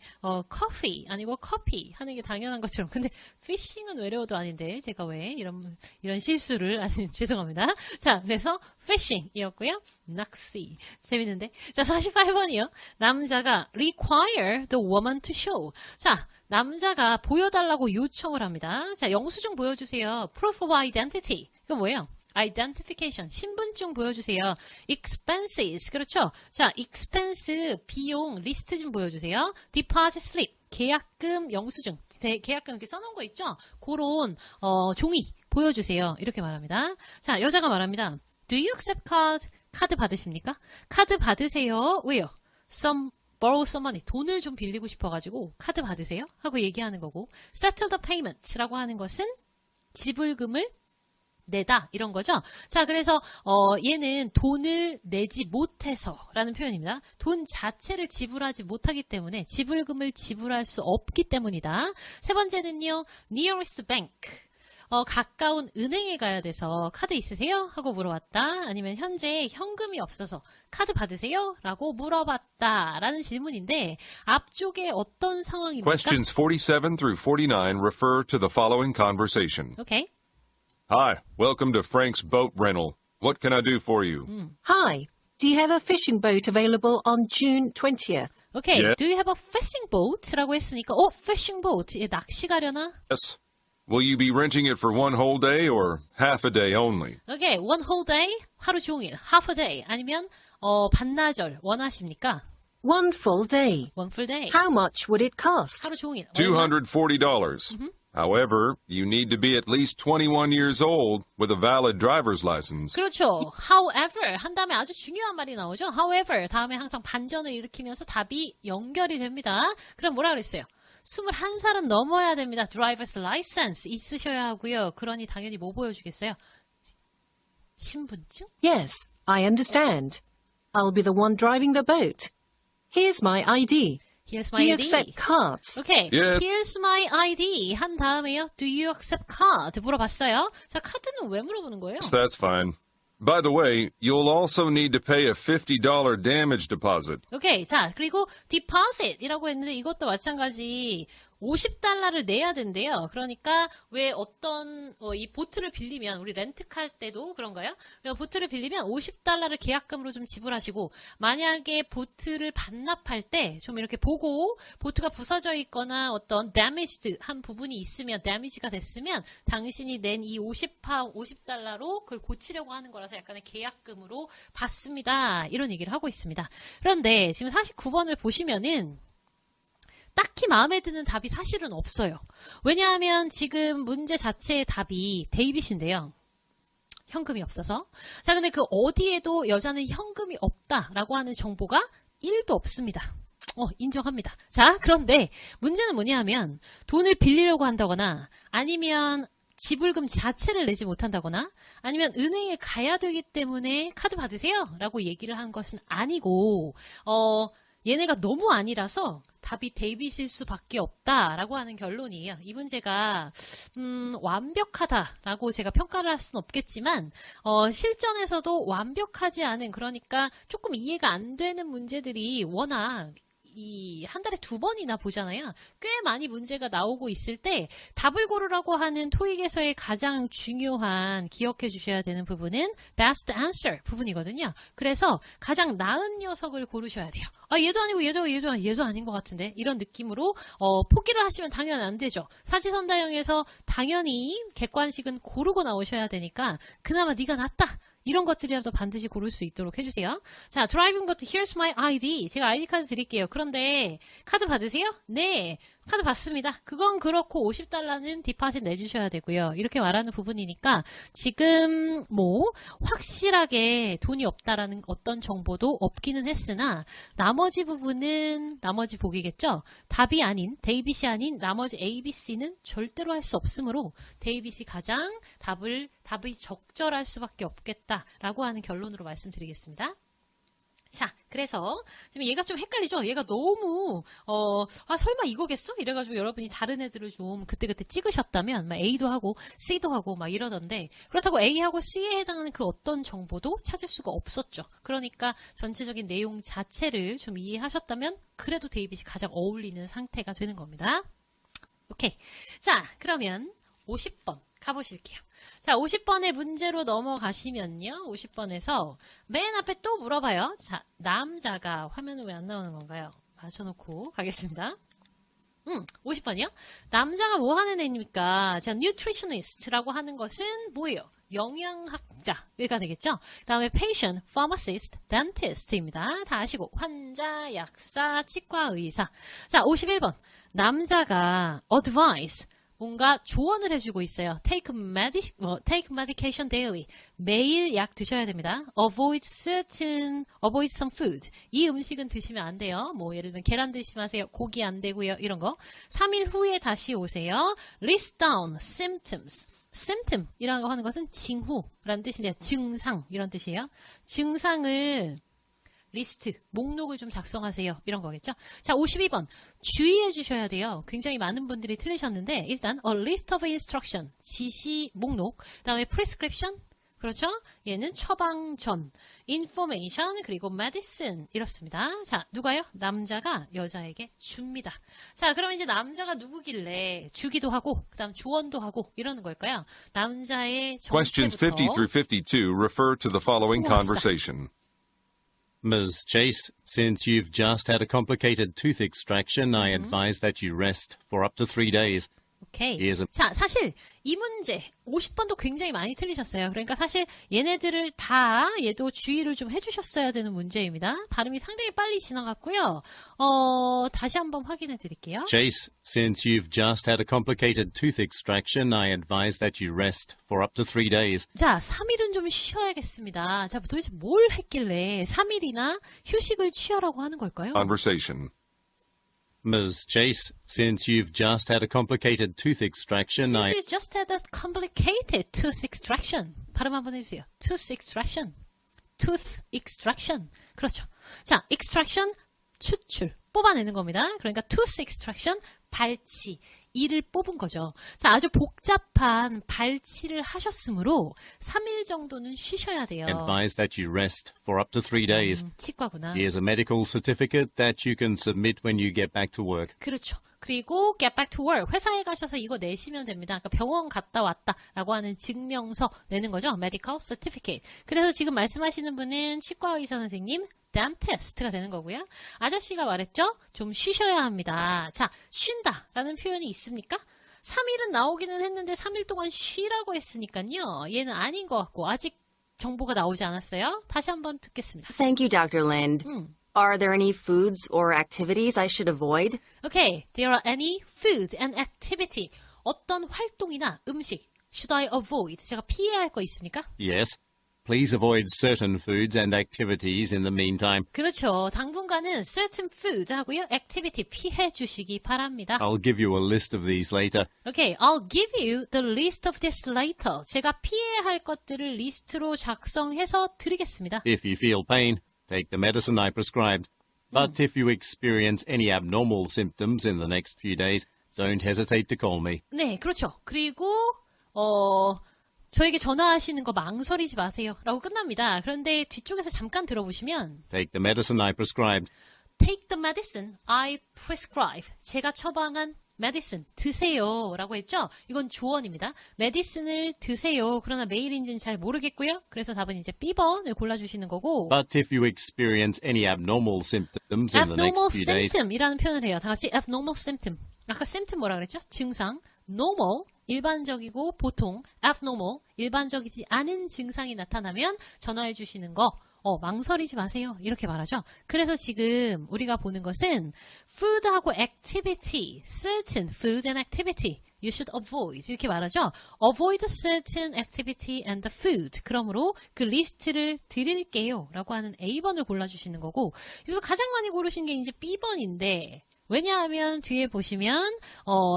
Speaker 1: 커피 아니고 커피 하는 게 당연한 것처럼. 근데, 피싱은 외래어도 아닌데, 제가 왜 이런 실수를, 죄송합니다. 자, 그래서, fishing이었고요. 낚시. 재밌는데. 자, 48번이요. 남자가 require the woman to show. 자, 남자가 보여달라고 요청을 합니다. 자, 영수증 보여주세요. Proof of identity. 이거 뭐예요? Identification. 신분증 보여주세요. Expenses. 그렇죠? 자, expense, 비용, 리스트 좀 보여주세요. Deposit slip. 계약금, 영수증. 계약금 이렇게 써놓은 거 있죠? 그런, 종이 보여주세요. 이렇게 말합니다. 자, 여자가 말합니다. Do you accept card? 카드 받으십니까? 카드 받으세요. 왜요? borrow some money. 돈을 좀 빌리고 싶어가지고 카드 받으세요? 하고 얘기하는 거고 settle the payment라고 하는 것은 지불금을 내다 이런 거죠. 자, 그래서 얘는 돈을 내지 못해서 라는 표현입니다. 돈 자체를 지불하지 못하기 때문에 지불금을 지불할 수 없기 때문이다. 세 번째는요. nearest bank. 가까운 은행에 가야 돼서 카드 있으세요? 하고 물어봤다. 아니면 현재 현금이 없어서 카드 받으세요? 라고 물어봤다. 라는 질문인데 앞쪽에 어떤 상황입니까?
Speaker 2: Questions 47 through 49 refer to the following conversation.
Speaker 1: 오케이.
Speaker 2: Hi, welcome to Frank's Boat Rental. What can I do for you?
Speaker 3: Hi, do you have a fishing boat available on June 20th?
Speaker 1: 오케이.
Speaker 2: Yeah.
Speaker 1: Do you have a fishing boat? 라고 했으니까 fishing boat. 얘 낚시 가려나?
Speaker 2: Yes. Will you be renting it for one whole day or half a day only?
Speaker 1: 오케이. One whole day. 하루 종일. Half a day. 아니면 반나절 원하십니까?
Speaker 3: One full day.
Speaker 1: One full day.
Speaker 3: How much would it cost?
Speaker 1: 하루 종일.
Speaker 2: $240. However, you need to be at least 21 years old with a valid driver's license.
Speaker 1: 그렇죠. However 한 다음에 아주 중요한 말이 나오죠. However 다음에 항상 반전을 일으키면서 답이 연결이 됩니다. 그럼 뭐라 그랬어요? 21살은 넘어야 됩니다. Driver's license 있으셔야 하고요. 그러니 당연히 뭐 보여주겠어요? 신분증?
Speaker 3: Yes, I understand. I'll be the one driving the boat. Here's my ID.
Speaker 1: Here's
Speaker 3: Do
Speaker 1: my
Speaker 3: you
Speaker 1: ID.
Speaker 3: accept cards?
Speaker 1: Okay.
Speaker 2: Yeah.
Speaker 1: Here's my ID 한 다음에요. Do you accept card? 물어봤어요. 자, 카드는 왜 물어보는 거예요?
Speaker 2: That's fine. By the way, you'll also need to pay a $50 damage deposit.
Speaker 1: 오케이. 자, 그리고 deposit이라고 했는데 이것도 마찬가지 50달러를 내야 된대요. 그러니까 왜 어떤 이 보트를 빌리면 우리 렌트카 때도 그런가요? 보트를 빌리면 50달러를 계약금으로 좀 지불하시고 만약에 보트를 반납할 때 좀 이렇게 보고 보트가 부서져 있거나 어떤 damaged 한 부분이 있으면 damage가 됐으면 당신이 낸 이 50달러로 그걸 고치려고 하는 거라서 약간의 계약금으로 받습니다. 이런 얘기를 하고 있습니다. 그런데 지금 49번을 보시면은 딱히 마음에 드는 답이 사실은 없어요. 왜냐하면 지금 문제 자체의 답이 데이빗인데요. 현금이 없어서. 자, 근데 그 어디에도 여자는 현금이 없다라고 하는 정보가 1도 없습니다. 인정합니다. 자, 그런데 문제는 뭐냐 하면 돈을 빌리려고 한다거나 아니면 지불금 자체를 내지 못한다거나 아니면 은행에 가야 되기 때문에 카드 받으세요 라고 얘기를 한 것은 아니고 얘네가 너무 아니라서 답이 데이빗일 수밖에 없다라고 하는 결론이에요. 이 문제가 완벽하다라고 제가 평가를 할 수는 없겠지만 실전에서도 완벽하지 않은 그러니까 조금 이해가 안 되는 문제들이 워낙 한 달에 2번이나 보잖아요. 꽤 많이 문제가 나오고 있을 때 답을 고르라고 하는 토익에서의 가장 중요한 기억해 주셔야 되는 부분은 best answer 부분이거든요. 그래서 가장 나은 녀석을 고르셔야 돼요. 얘도 아니고 얘도 아닌 것 같은데 이런 느낌으로 포기를 하시면 당연히 안 되죠. 사지선다형에서 당연히 객관식은 고르고 나오셔야 되니까 그나마 네가 낫다. 이런 것들이라도 반드시 고를 수 있도록 해주세요. 자, 드라이빙 보트 Here's my ID. 제가 ID 카드 드릴게요. 그런데 카드 받으세요? 네. 카드 받습니다. 그건 그렇고 50달러는 디파짓 내주셔야 되고요. 이렇게 말하는 부분이니까 지금 확실하게 돈이 없다라는 어떤 정보도 없기는 했으나 나머지 부분은 나머지 복이겠죠. 답이 아닌 데이빗이 아닌 나머지 A, B, C는 절대로 할 수 없으므로 데이빗이 가장 답이 적절할 수밖에 없겠다라고 하는 결론으로 말씀드리겠습니다. 자, 그래서 지금 얘가 좀 헷갈리죠? 얘가 너무 설마 이거겠어? 이래가지고 여러분이 다른 애들을 좀 그때그때 찍으셨다면 막 A도 하고 C도 하고 막 이러던데 그렇다고 A하고 C에 해당하는 그 어떤 정보도 찾을 수가 없었죠. 그러니까 전체적인 내용 자체를 좀 이해하셨다면 그래도 데이빗이 가장 어울리는 상태가 되는 겁니다. 오케이. 자, 그러면 50번 가보실게요. 자, 50번의 문제로 넘어가시면요. 50번에서 맨 앞에 또 물어봐요. 자, 남자가 화면은 왜 안 나오는 건가요? 맞춰놓고 가겠습니다. 50번이요? 남자가 뭐 하는 애입니까? 자, nutritionist라고 하는 것은 뭐예요? 영양학자가 되겠죠? 그 다음에 patient, pharmacist, dentist입니다. 다 아시고 환자, 약사, 치과의사. 자, 51번. 남자가 advice, 뭔가 조언을 해주고 있어요. Take medication daily. 매일 약 드셔야 됩니다. Avoid some food. 이 음식은 드시면 안 돼요. 예를 들면 계란 드시면 하세요. 고기 안 되고요. 이런 거. 3일 후에 다시 오세요. List down symptoms. symptom 이라는 거 하는 것은 징후라는 뜻인데요. 증상 이런 뜻이에요. 증상을 리스트, 목록을 좀 작성하세요. 이런 거겠죠? 자, 52번. 주의해 주셔야 돼요. 굉장히 많은 분들이 틀리셨는데 일단 a list of instruction, 지시 목록, 그 다음에 prescription, 그렇죠? 얘는 처방전, information, 그리고 medicine 이렇습니다. 자, 누가요? 남자가 여자에게 줍니다. 자, 그럼 이제 남자가 누구길래 주기도 하고 그 다음 조언도 하고 이러는 걸까요? 남자의
Speaker 2: Questions 50
Speaker 1: 정체부터
Speaker 2: through 52 refer to the following conversation.
Speaker 5: Ms. Chase, since you've just had a complicated tooth extraction, I advise that you rest for up to 3 days.
Speaker 1: 오케이.
Speaker 5: Here's a
Speaker 1: 자, 사실 이 문제 50번도 굉장히 많이 틀리셨어요. 그러니까 사실 얘네들을 다 얘도 주의를 좀 해주셨어야 되는 문제입니다. 발음이 상당히 빨리 지나갔고요. 다시 한번 확인해 드릴게요.
Speaker 5: Chase, since you've just had a complicated tooth extraction, I advise that you rest for up to 3 days.
Speaker 1: 자, 3일은 좀 쉬어야겠습니다. 자, 도대체 뭘 했길래 3일이나 휴식을 취하라고 하는 걸까요?
Speaker 2: Conversation.
Speaker 5: Ms. Chase, since you've just had a complicated tooth extraction,
Speaker 1: Since
Speaker 5: I...
Speaker 1: you just had a complicated tooth extraction. 발음 한번 해주세요. Tooth extraction. Tooth extraction. 그렇죠. 자, extraction, 추출, 뽑아내는 겁니다. 그러니까 tooth extraction, 발치. 이를 뽑은 거죠. 자, 아주 복잡한 발치를 하셨으므로 3일 정도는 쉬셔야 돼요.
Speaker 5: advise that you rest for up to 3 days.
Speaker 1: 치과구나.
Speaker 5: Here's a medical certificate that you can submit when you get back to work.
Speaker 1: 그렇죠. 그리고 get back to work. 회사에 가셔서 이거 내시면 됩니다. 그러니까 병원 갔다 왔다라고 하는 증명서 내는 거죠. medical certificate. 그래서 지금 말씀하시는 분은 치과 의사 선생님, dentist가 되는 거고요. 아저씨가 말했죠. 좀 쉬셔야 합니다. 자, 쉰다라는 표현이 있습니까? 3일은 나오기는 했는데 3일 동안 쉬라고 했으니까요. 얘는 아닌 것 같고 아직 정보가 나오지 않았어요. 다시 한번 듣겠습니다.
Speaker 4: Thank you, Dr. Lind. Are there any foods or activities I should avoid?
Speaker 1: Okay, there are any food and activity. 어떤 활동이나 음식 should I avoid? 제가 피해야 할 거 있습니까?
Speaker 5: Yes. Please avoid certain foods and activities in the meantime.
Speaker 1: 그렇죠. 당분간은 certain food 하고요. activity 피해 주시기 바랍니다.
Speaker 5: I'll give you a list of these later.
Speaker 1: Okay, I'll give you the list of this later. 제가 피해야 할 것들을 리스트로 작성해서 드리겠습니다.
Speaker 5: If you feel pain, take the medicine I prescribed. But if you experience any abnormal symptoms in the next few days, don't hesitate to call me.
Speaker 1: 네, 그렇죠. 그리고 저에게 전화하시는 거 망설이지 마세요. 라고 끝납니다. 그런데 뒤쪽에서 잠깐 들어보시면
Speaker 5: Take the medicine I prescribed.
Speaker 1: Take the medicine I prescribe. 제가 처방한 medicine 드세요 라고 했죠. 이건 조언입니다. medicine을 드세요. 그러나 메일인지는 잘 모르겠고요. 그래서 답은 이제 B번을 골라주시는 거고
Speaker 5: But if you experience any abnormal symptoms in the
Speaker 1: abnormal
Speaker 5: next few days,
Speaker 1: symptom이라는 표현을 해요. 다 같이 abnormal symptom. 아까 symptom 뭐라 그랬죠? 증상. normal 일반적이고 보통, abnormal 일반적이지 않은 증상이 나타나면 전화해 주시는 거 망설이지 마세요. 이렇게 말하죠. 그래서 지금 우리가 보는 것은 food하고 activity, certain food and activity you should avoid 이렇게 말하죠. avoid certain activity and the food. 그러므로 그 리스트를 드릴게요 라고 하는 A번을 골라주시는 거고 그래서 가장 많이 고르신 게 이제 B번인데 왜냐하면 뒤에 보시면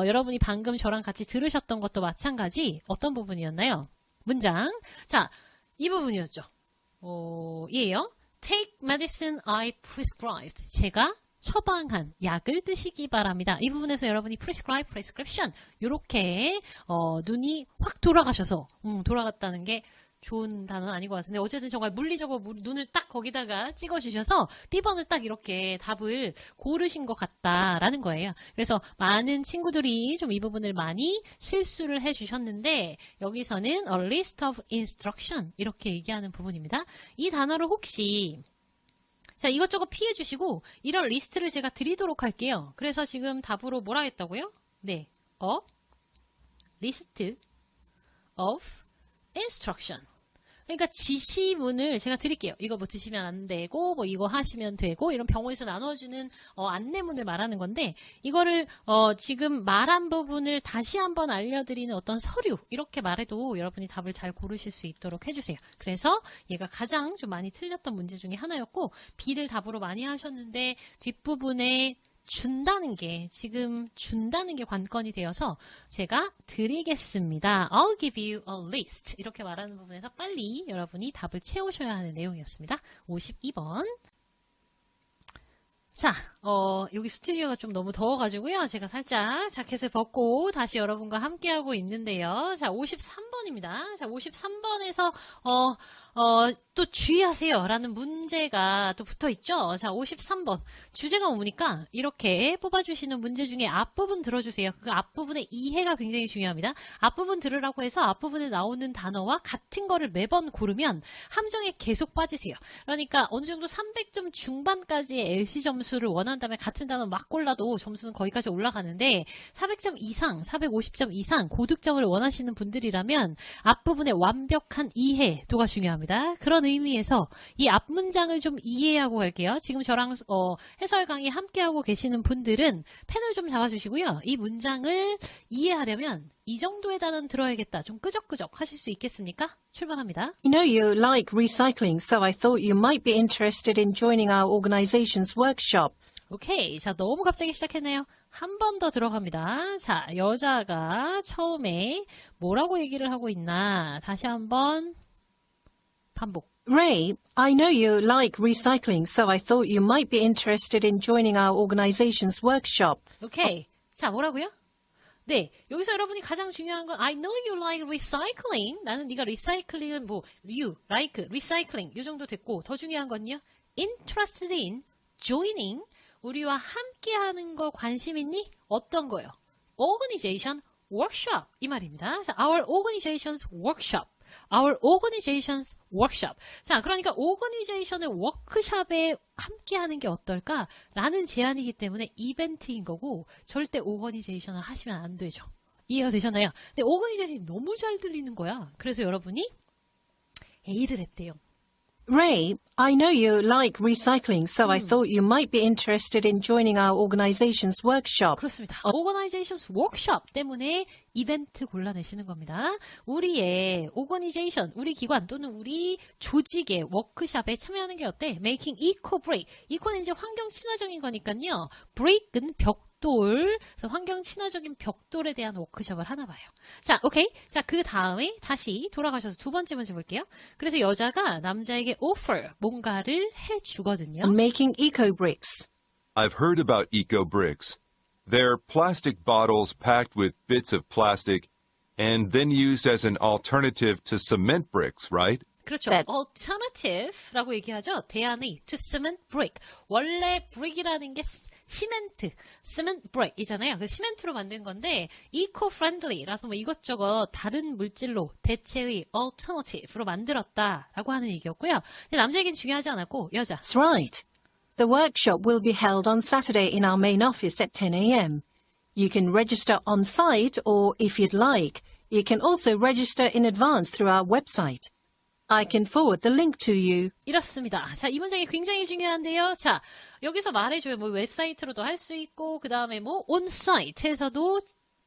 Speaker 1: 여러분이 방금 저랑 같이 들으셨던 것도 마찬가지 어떤 부분이었나요? 문장. 자, 이 부분이었죠. 얘요. Take medicine I prescribed. 제가 처방한 약을 드시기 바랍니다. 이 부분에서 여러분이 prescribe, prescription 이렇게 눈이 확 돌아가셔서 돌아갔다는 게 좋은 단어는 아닌 것 같은데 어쨌든 정말 물리적으로 눈을 딱 거기다가 찍어주셔서 B번을 딱 이렇게 답을 고르신 것 같다라는 거예요. 그래서 많은 친구들이 좀 이 부분을 많이 실수를 해주셨는데 여기서는 a list of instruction 이렇게 얘기하는 부분입니다. 이 단어를 혹시 자 이것저것 피해주시고 이런 리스트를 제가 드리도록 할게요. 그래서 지금 답으로 뭐라 했다고요? 네, a list of instruction. 그러니까 지시문을 제가 드릴게요. 이거 뭐 드시면 안 되고 뭐 이거 하시면 되고 이런 병원에서 나눠주는 안내문을 말하는 건데 이거를 지금 말한 부분을 다시 한번 알려드리는 어떤 서류 이렇게 말해도 여러분이 답을 잘 고르실 수 있도록 해주세요. 그래서 얘가 가장 좀 많이 틀렸던 문제 중에 하나였고 B를 답으로 많이 하셨는데 뒷부분에 준다는 게 지금 준다는 게 관건이 되어서 제가 드리겠습니다. I'll give you a list 이렇게 말하는 부분에서 빨리 여러분이 답을 채우셔야 하는 내용이었습니다. 52번 자, 여기 스튜디오가 좀 너무 더워가지고요. 제가 살짝 자켓을 벗고 다시 여러분과 함께하고 있는데요. 자, 53번 53번입니다. 자, 53번에서 또 주의하세요 라는 문제가 또 붙어 있죠. 자, 53번 주제가 뭡니까? 이렇게 뽑아주시는 문제 중에 앞부분 들어주세요. 그 앞부분의 이해가 굉장히 중요합니다. 앞부분 들으라고 해서 앞부분에 나오는 단어와 같은 거를 매번 고르면 함정에 계속 빠지세요. 그러니까 어느 정도 300점 중반까지의 LC 점수를 원한다면 같은 단어 막 골라도 점수는 거기까지 올라가는데 400점 이상, 450점 이상 고득점을 원하시는 분들이라면 앞부분의 완벽한 이해도가 중요합니다. 그런 의미에서 이 앞문장을 좀 이해하고 갈게요. 지금 저랑 해설 강의 함께하고 계시는 분들은 펜을 좀 잡아주시고요. 이 문장을 이해하려면 이 정도의 단어는 들어야겠다. 좀 끄적끄적 하실 수 있겠습니까? 출발합니다.
Speaker 3: You know you like recycling, so I thought you might be interested in joining our organization's workshop.
Speaker 1: 오케이. 자, 너무 갑자기 시작했네요. 한 번 더 들어갑니다. 자, 여자가 처음에 뭐라고 얘기를 하고 있나. 다시 한번 반복.
Speaker 3: Ray, I know you like recycling, so I thought you might be interested in joining our organization's workshop.
Speaker 1: 오케이. 자, 뭐라고요? 네, 여기서 여러분이 가장 중요한 건 I know you like recycling. 나는 네가 리사이클링은 뭐 you, like, recycling 이 정도 됐고 더 중요한 건요. interested in, joining. 우리와 함께하는 거 관심 있니? 어떤 거요? organization, workshop 이 말입니다. 그래서 our organization's workshop. Our organization's workshop. 자, 그러니까 organization의 워크숍에 함께하는 게 어떨까? 라는 제안이기 때문에 이벤트인 거고 절대 organization을 하시면 안 되죠. 이해가 되셨나요? 근데 organization이 너무 잘 들리는 거야. 그래서 여러분이 A를 했대요.
Speaker 3: Ray, I know you like recycling, so I thought you might be interested in joining our organization's workshop.
Speaker 1: 그렇습니다. Organization's workshop 때문에 이벤트 골라내시는 겁니다. 우리의 organization, 우리 기관 또는 우리 조직의 워크숍에 참여하는 게 어때? Making eco brick. eco는 이제 환경 친화적인 거니까요. brick은 벽돌. 그래서 환경 친화적인 벽돌에 대한 워크숍을 하나 봐요. 자, 오케이. 자, 그 다음에 다시 돌아가셔서 두 번째 문제 볼게요. 그래서 여자가 남자에게 offer, 뭔가를 해주거든요.
Speaker 3: And making eco bricks.
Speaker 2: I've heard about eco bricks. They're plastic bottles packed with bits of plastic and then used as an alternative to cement bricks, right?
Speaker 1: 그렇죠.
Speaker 3: That-
Speaker 1: alternative라고 얘기하죠. 대안이 to cement brick. 원래 brick이라는 게 시멘트, cement brick이잖아요. 그 시멘트로 만든 건데 eco-friendly라서 뭐 이것저것 다른 물질로 대체의 alternative로 만들었다라고 하는 얘기였고요. 근데 남자에겐 중요하지 않았고 여자.
Speaker 3: That's right. The workshop will be held on Saturday in our main office at 10 a.m. You can register on site or, if you'd like, you can also register in advance through our website. I can forward the link to you.
Speaker 1: 이렇습니다. 자, 이 문장이 굉장히 중요한데요. 자, 여기서 말해줘요. 뭐 웹사이트로도 할 수 있고 그 다음에 뭐 온사이트에서도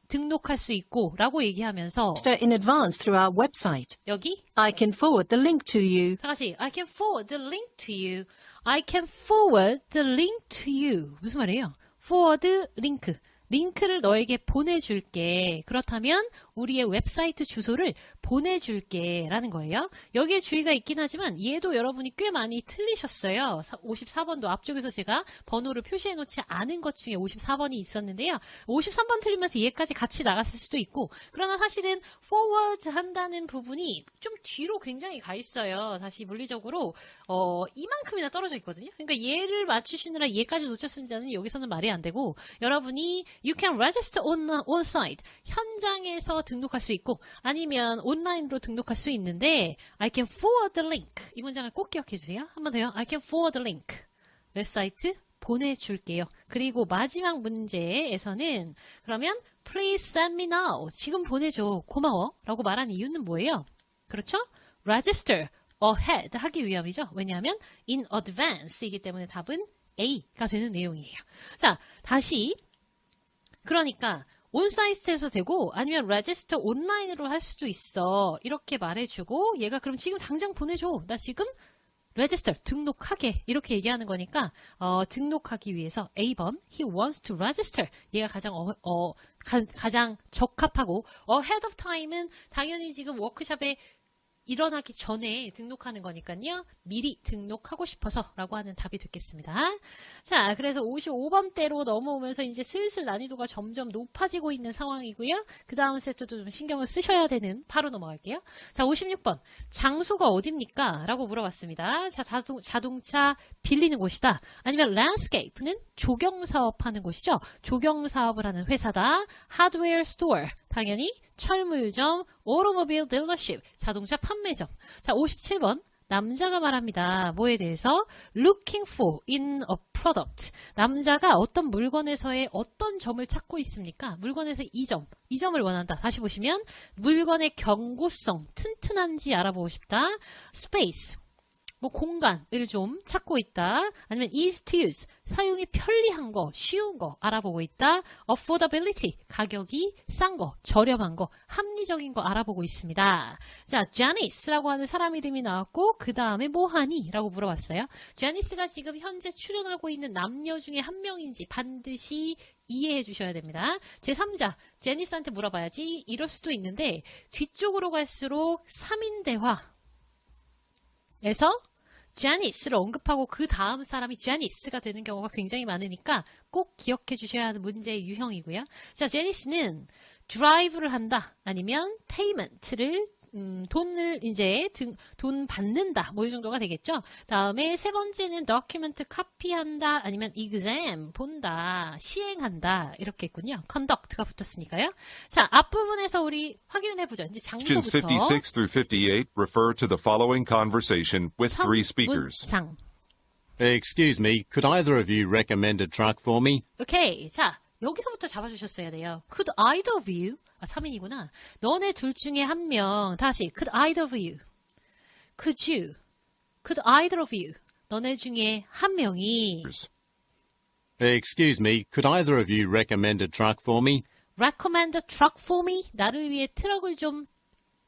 Speaker 1: 등록할 수 있고 라고 얘기하면서
Speaker 3: Register in advance through our website.
Speaker 1: 여기
Speaker 3: I can forward the link to you.
Speaker 1: 다 같이 I can forward the link to you. I can forward the link to you. 무슨 말이에요? forward 링크. 링크를 너에게 보내줄게. 그렇다면 우리의 웹사이트 주소를 보내줄게 라는 거예요. 여기에 주의가 있긴 하지만 얘도 여러분이 꽤 많이 틀리셨어요. 54번도 앞쪽에서 제가 번호를 표시해 놓지 않은 것 중에 54번이 있었는데요. 53번 틀리면서 얘까지 같이 나갔을 수도 있고 그러나 사실은 forward 한다는 부분이 좀 뒤로 굉장히 가 있어요. 사실 물리적으로 이만큼이나 떨어져 있거든요. 그러니까 얘를 맞추시느라 얘까지 놓쳤습니다는 여기서는 말이 안 되고 여러분이 You can register on site. 현장에서 등록할 수 있고 아니면 온라인으로 등록할 수 있는데 I can forward the link. 이 문장을 꼭 기억해 주세요. 한 번 더요. I can forward the link. 웹사이트 보내줄게요. 그리고 마지막 문제에서는 그러면 Please send me now. 지금 보내줘. 고마워. 라고 말한 이유는 뭐예요? 그렇죠? Register ahead 하기 위함이죠. 왜냐하면 in advance이기 때문에 답은 A가 되는 내용이에요. 자, 다시 그러니까 온사이트에서 되고 아니면 레지스터 온라인으로 할 수도 있어. 이렇게 말해주고 얘가 그럼 지금 당장 보내줘. 나 지금 레지스터 등록하게 이렇게 얘기하는 거니까 등록하기 위해서 A번 He wants to register. 얘가 가장 적합하고 ahead of time은 당연히 지금 워크숍에 일어나기 전에 등록하는 거니까요. 미리 등록하고 싶어서라고 하는 답이 됐겠습니다. 자, 그래서 55번대로 넘어오면서 이제 슬슬 난이도가 점점 높아지고 있는 상황이고요. 그 다음 세트도 좀 신경을 쓰셔야 되는 바로 넘어갈게요. 자, 56번. 장소가 어딥니까? 라고 물어봤습니다. 자, 자동차 빌리는 곳이다. 아니면 landscape는 조경사업하는 곳이죠. 조경사업을 하는 회사다. hardware store. 당연히 철물점, automobile dealership, 자동차 판매점. 자, 57번. 남자가 말합니다. 뭐에 대해서? looking for in a product. 남자가 어떤 물건에서의 어떤 점을 찾고 있습니까? 물건에서 이 점을 원한다. 다시 보시면 물건의 견고성, 튼튼한지 알아보고 싶다. space. 뭐 공간을 좀 찾고 있다. 아니면 easy to use, 사용이 편리한 거, 쉬운 거 알아보고 있다. affordability, 가격이 싼 거, 저렴한 거, 합리적인 거 알아보고 있습니다. 자, Janice라고 하는 사람 이름이 나왔고 그 다음에 뭐하니? 라고 물어봤어요. Janice가 지금 현재 출연하고 있는 남녀 중에 한 명인지 반드시 이해해 주셔야 됩니다. 제3자, 제니스한테 물어봐야지 이럴 수도 있는데 뒤쪽으로 갈수록 3인 대화 에서 제니스를 언급하고 그 다음 사람이 제니스가 되는 경우가 굉장히 많으니까 꼭 기억해 주셔야 하는 문제의 유형이고요. 자, 제니스는 드라이브를 한다. 아니면 페이먼트를 돈을 이제 돈 받는다. 뭐 이 정도가 되겠죠. 다음에 세 번째는 document 카피한다. 아니면 exam 본다. 시행한다. 이렇게 있군요. conduct가 붙었으니까요. 자, 앞부분에서 우리 확인을 해보죠. 이제
Speaker 2: Questions
Speaker 1: 장소부터.
Speaker 2: 56 through 58 refer to the following conversation with three speakers.
Speaker 1: 장.
Speaker 5: Excuse me, could either of you recommend a truck for me?
Speaker 1: 오케이. 자, 여기서부터 잡아주셨어야 돼요. Could either of you? 3인이구나. 너네 둘 중에 한 명. 다시. Could either of you? Could you? Could either of you? 너네 중에 한 명이
Speaker 5: Excuse me, could either of you recommend a truck for me?
Speaker 1: recommend a truck for me? 나를 위해 트럭을 좀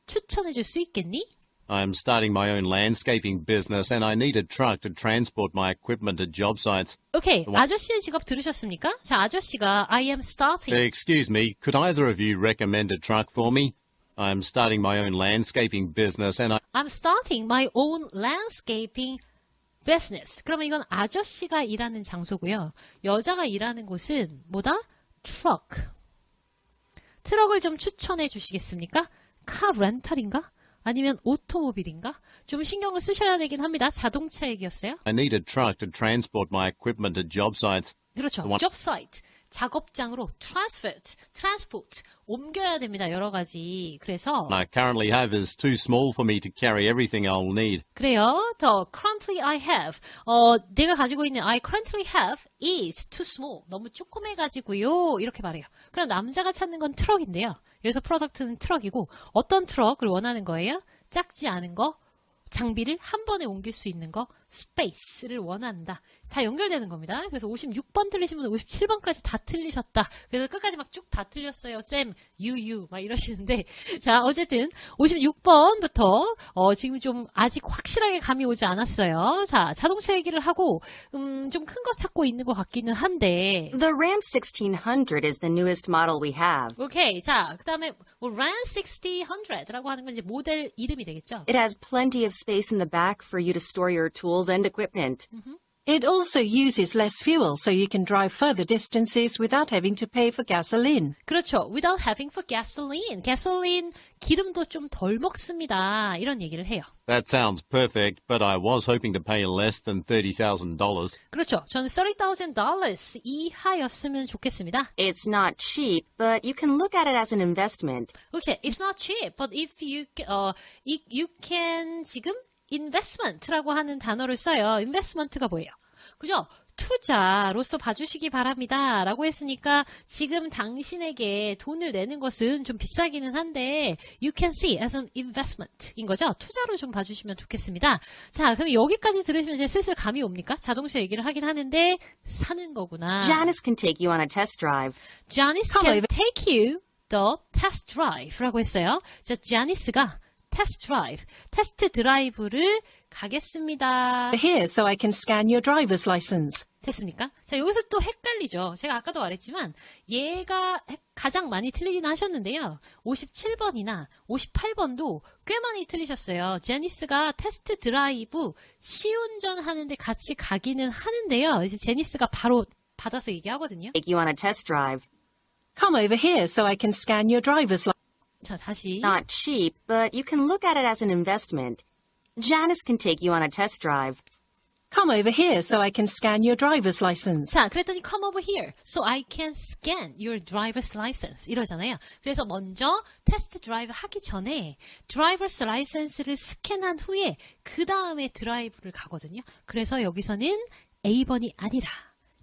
Speaker 1: 추천해 줄 수 있겠니?
Speaker 5: I'm starting my own landscaping business and I need a truck to transport my equipment to job sites.
Speaker 1: 오케이. 아저씨의 직업 들으셨습니까? 자, 아저씨가 I am starting.
Speaker 5: Excuse me, could either of you recommend a truck for me? I'm starting my own landscaping business and
Speaker 1: I'm starting my own landscaping business. 그러면 이건 아저씨가 일하는 장소고요. 여자가 일하는 곳은 뭐다? truck. 트럭을 좀 추천해 주시겠습니까? 카 렌탈인가? 아니면 오토모빌인가? 좀 신경을 쓰셔야 되긴 합니다. 자동차 얘기였어요.
Speaker 5: I need a truck to transport my equipment to job sites.
Speaker 1: 그렇죠. job site. 작업장으로 transport. 옮겨야 됩니다. 여러 가지. 그래서
Speaker 5: I currently have is too small for me to carry everything I'll need.
Speaker 1: 그래요. The currently I have. 내가 가지고 있는 I currently have is too small. 너무 조그매가지고요. 이렇게 말해요. 그럼 남자가 찾는 건 트럭인데요. 여기서 프로덕트는 트럭이고 어떤 트럭을 원하는 거예요? 작지 않은 거, 장비를 한 번에 옮길 수 있는 거, 스페이스를 원한다. 다 연결되는 겁니다. 그래서 56번 틀리신 분은 57번까지 다 틀리셨다. 그래서 끝까지 막 쭉 다 틀렸어요. 쌤, 유유 막 이러시는데 자, 어쨌든 56번부터 지금 좀 아직 확실하게 감이 오지 않았어요. 자, 자동차 얘기를 하고 좀 큰 거 찾고 있는 것 같기는 한데
Speaker 4: The Ram 1600 is the newest model we have.
Speaker 1: 오케이. 자, 그 다음에 Ram 1600라고 하는 건 이제 모델 이름이 되겠죠.
Speaker 4: It has plenty of space in the back for you to store your tools and equipment.
Speaker 3: It also uses less fuel, so you can drive further distances without having to pay for gasoline.
Speaker 1: 그렇죠. Without having for gasoline. gasoline 기름도 좀 덜 먹습니다. 이런 얘기를 해요.
Speaker 5: That sounds perfect, but I was hoping to pay less than $30,000.
Speaker 1: 그렇죠. 저는 $30,000 이하였으면 좋겠습니다.
Speaker 4: It's not cheap, but you can look at it as an investment.
Speaker 1: Okay, it's not cheap, but if you can 지금 investment라고 하는 단어를 써요. investment가 뭐예요? 그죠? 투자로서 봐주시기 바랍니다. 라고 했으니까 지금 당신에게 돈을 내는 것은 좀 비싸기는 한데 you can see as an investment인 거죠. 투자로 좀 봐주시면 좋겠습니다. 자, 그럼 여기까지 들으시면 이제 슬슬 감이 옵니까? 자동차 얘기를 하긴 하는데 사는 거구나.
Speaker 4: Janice can take you on a test drive.
Speaker 1: Janice can take you the test drive라고 했어요. 자, Janice가 test drive. 테스트 드라이브를 가겠습니다.
Speaker 3: Here so I can scan your driver's license.
Speaker 1: 됐습니까? 자, 여기서 또 헷갈리죠. 제가 아까도 말했지만 얘가 가장 많이 틀리긴 하셨는데요. 57번이나 58번도 꽤 많이 틀리셨어요. 제니스가 테스트 드라이브 시운전 하는데 같이 가기는 하는데요. 이제 제니스가 바로 받아서 얘기하거든요.
Speaker 4: Take you on a test drive.
Speaker 3: Come over here so I can scan your driver's license.
Speaker 1: 자, 다시.
Speaker 4: Not cheap, but you can look at it as an investment. Janice can take you on a test drive.
Speaker 3: Come over here so I can scan your driver's license.
Speaker 1: 자, 그랬더니 come over here so I can scan your driver's license 이러잖아요. 그래서 먼저 테스트 드라이브 하기 전에 driver's license를 스캔한 후에 그 다음에 드라이브를 가거든요. 그래서 여기서는 A번이 아니라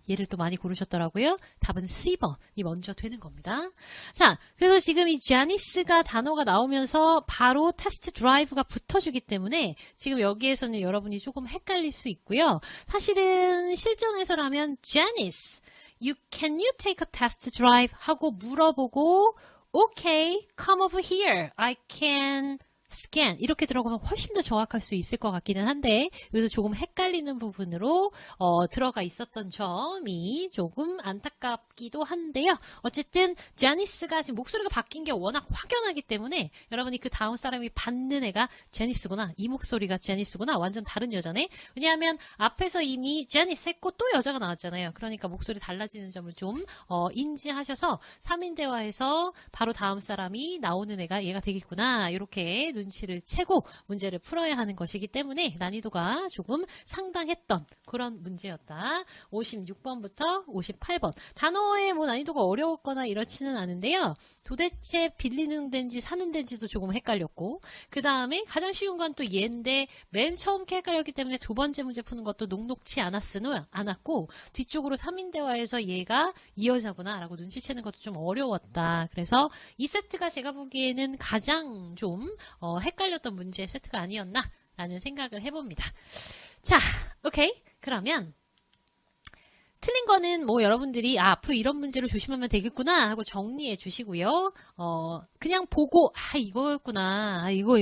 Speaker 1: 얘를 또 많이 고르셨더라고요. 답은 C번이 먼저 되는 겁니다. 자, 그래서 지금 이 제니스가 단어가 나오면서 바로 테스트 드라이브가 붙어주기 때문에 지금 여기에서는 여러분이 조금 헷갈릴 수 있고요. 사실은 실전에서라면 Janice, can you take a test drive? 하고 물어보고 Okay, come over here. I can scan 이렇게 들어가면 훨씬 더 정확할 수 있을 것 같기는 한데 여기서 조금 헷갈리는 부분으로 들어가 있었던 점이 조금 안타깝기도 한데요. 어쨌든 제니스가 지금 목소리가 바뀐 게 워낙 확연하기 때문에 여러분이 그 다음 사람이 받는 애가 제니스구나, 이 목소리가 제니스구나, 완전 다른 여자네. 왜냐하면 앞에서 이미 제니스 했고 또 여자가 나왔잖아요. 그러니까 목소리 달라지는 점을 좀 인지하셔서 3인 대화에서 바로 다음 사람이 나오는 애가 얘가 되겠구나 이렇게 눈치를 채고 문제를 풀어야 하는 것이기 때문에 난이도가 조금 상당했던 그런 문제였다. 56번부터 58번. 단어의 뭐 난이도가 어려웠거나 이렇지는 않은데요. 도대체 빌리는 데인지 사는 데인지도 조금 헷갈렸고 그 다음에 가장 쉬운 건 또 얘인데 맨 처음 헷갈렸기 때문에 두 번째 문제 푸는 것도 녹록치 않았고 뒤쪽으로 3인 대화에서 얘가 이 여자구나 라고 눈치채는 것도 좀 어려웠다. 그래서 이 세트가 제가 보기에는 가장 좀 헷갈렸던 문제의 세트가 아니었나 라는 생각을 해봅니다. 자, 오케이. 그러면 틀린 거는 뭐 여러분들이 앞으로 이런 문제를 조심하면 되겠구나 하고 정리해 주시고요. 그냥 보고 이거였구나. 이거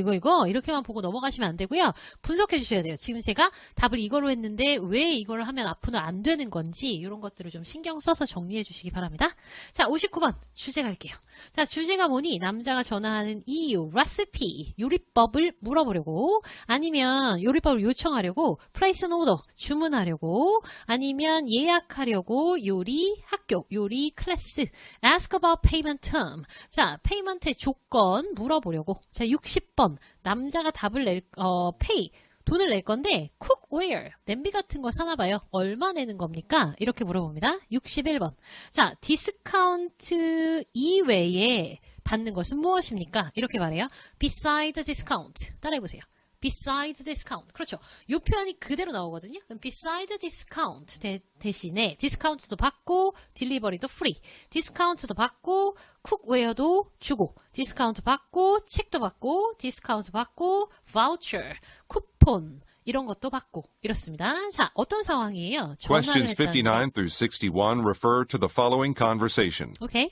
Speaker 1: 이렇게만 보고 넘어가시면 안 되고요. 분석해 주셔야 돼요. 지금 제가 답을 이거로 했는데 왜 이걸 하면 앞으로 안 되는 건지 이런 것들을 좀 신경 써서 정리해 주시기 바랍니다. 자, 59번 주제 갈게요. 자, 주제가 뭐니? 남자가 전화하는 이유, 레시피, 요리법을 물어보려고 아니면 요리법을 요청하려고 플레이스 오더 주문하려고 아니면 예약하려고 요리 학교, 요리 클래스 ask about payment term. 자, 페이먼트의 조건 물어보려고. 자, 60번. 남자가 답을 pay. 돈을 낼 건데, cookware. 냄비 같은 거 사나봐요. 얼마 내는 겁니까? 이렇게 물어봅니다. 61번. 자, 디스카운트 이외에 받는 것은 무엇입니까? 이렇게 말해요. beside discount. 따라해보세요. beside discount. 그렇죠. 이 표현이 그대로 나오거든요. 그럼 beside discount 대신에 디스카운트도 받고 딜리버리도 프리. 디스카운트도 받고 쿡웨어도 주고 디스카운트 받고 책도 받고 디스카운트 받고 바우처, 쿠폰 이런 것도 받고 이렇습니다. 자, 어떤 상황이에요?
Speaker 2: Questions 59 through 61 refer to the following conversation.
Speaker 1: 오케이.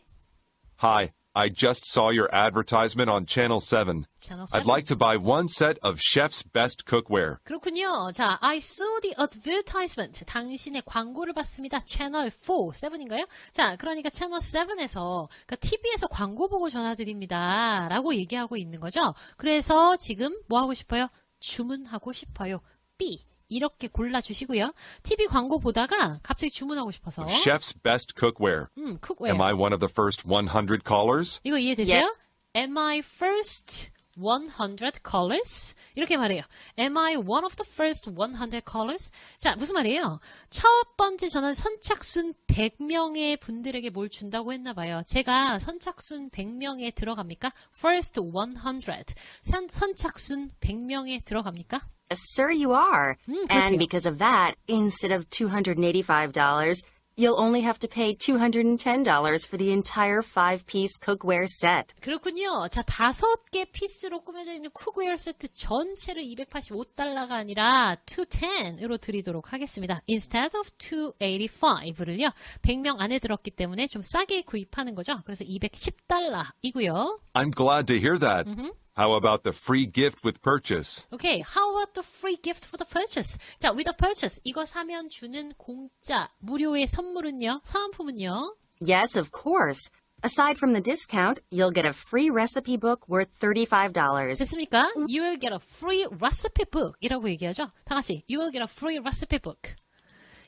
Speaker 2: Hi, I just saw your advertisement on Channel 7.
Speaker 1: Channel 7.
Speaker 2: I'd like to buy one set of Chef's Best Cookware.
Speaker 1: 그렇군요. 자, I saw the advertisement. 당신의 광고를 봤습니다. 채널 4, 7인가요? 자, 그러니까 채널 7에서, 그러니까 TV에서 광고 보고 전화드립니다. 라고 얘기하고 있는 거죠. 그래서 지금 뭐 하고 싶어요? 주문하고 싶어요. B. 이렇게 골라주시고요. TV 광고 보다가 갑자기 주문하고 싶어서.
Speaker 2: Chef's Best Cookware.
Speaker 1: cookware.
Speaker 2: Am I one of the first 100 callers?
Speaker 1: 이거 이해되세요? Am I first 100 callers? 이렇게 말해요. Am I one of the first 100 callers? 자, 무슨 말이에요? 첫 번째 전화는 선착순 100명의 분들에게 뭘 준다고 했나 봐요. 제가 선착순 100명에 들어갑니까? First 100. 선착순 100명에 들어갑니까?
Speaker 4: Sir, you are.
Speaker 1: 그렇대요.
Speaker 4: And because of that, instead of $285, you'll only have to pay $210 for the entire 5-piece cookware set.
Speaker 1: 그렇군요. 자, 5개 피스로 꾸며져 있는 쿡웨어 세트 전체를 $285가 아니라 $210으로 드리도록 하겠습니다. Instead of $285를요. 100명 안에 들었기 때문에 좀 싸게 구입하는 거죠. 그래서 $210이고요.
Speaker 2: I'm glad to hear that. How about the free gift with purchase?
Speaker 1: Okay, how about the free gift for the purchase? 자, with the purchase. 이거 사면 주는 공짜, 무료의 선물은요? 사은품은요?
Speaker 4: Yes, of course. Aside from the discount, you'll get a free recipe book worth $35.
Speaker 1: 됐습니까? You will get a free recipe book 이라고 얘기하죠. 다 같이 You will get a free recipe book.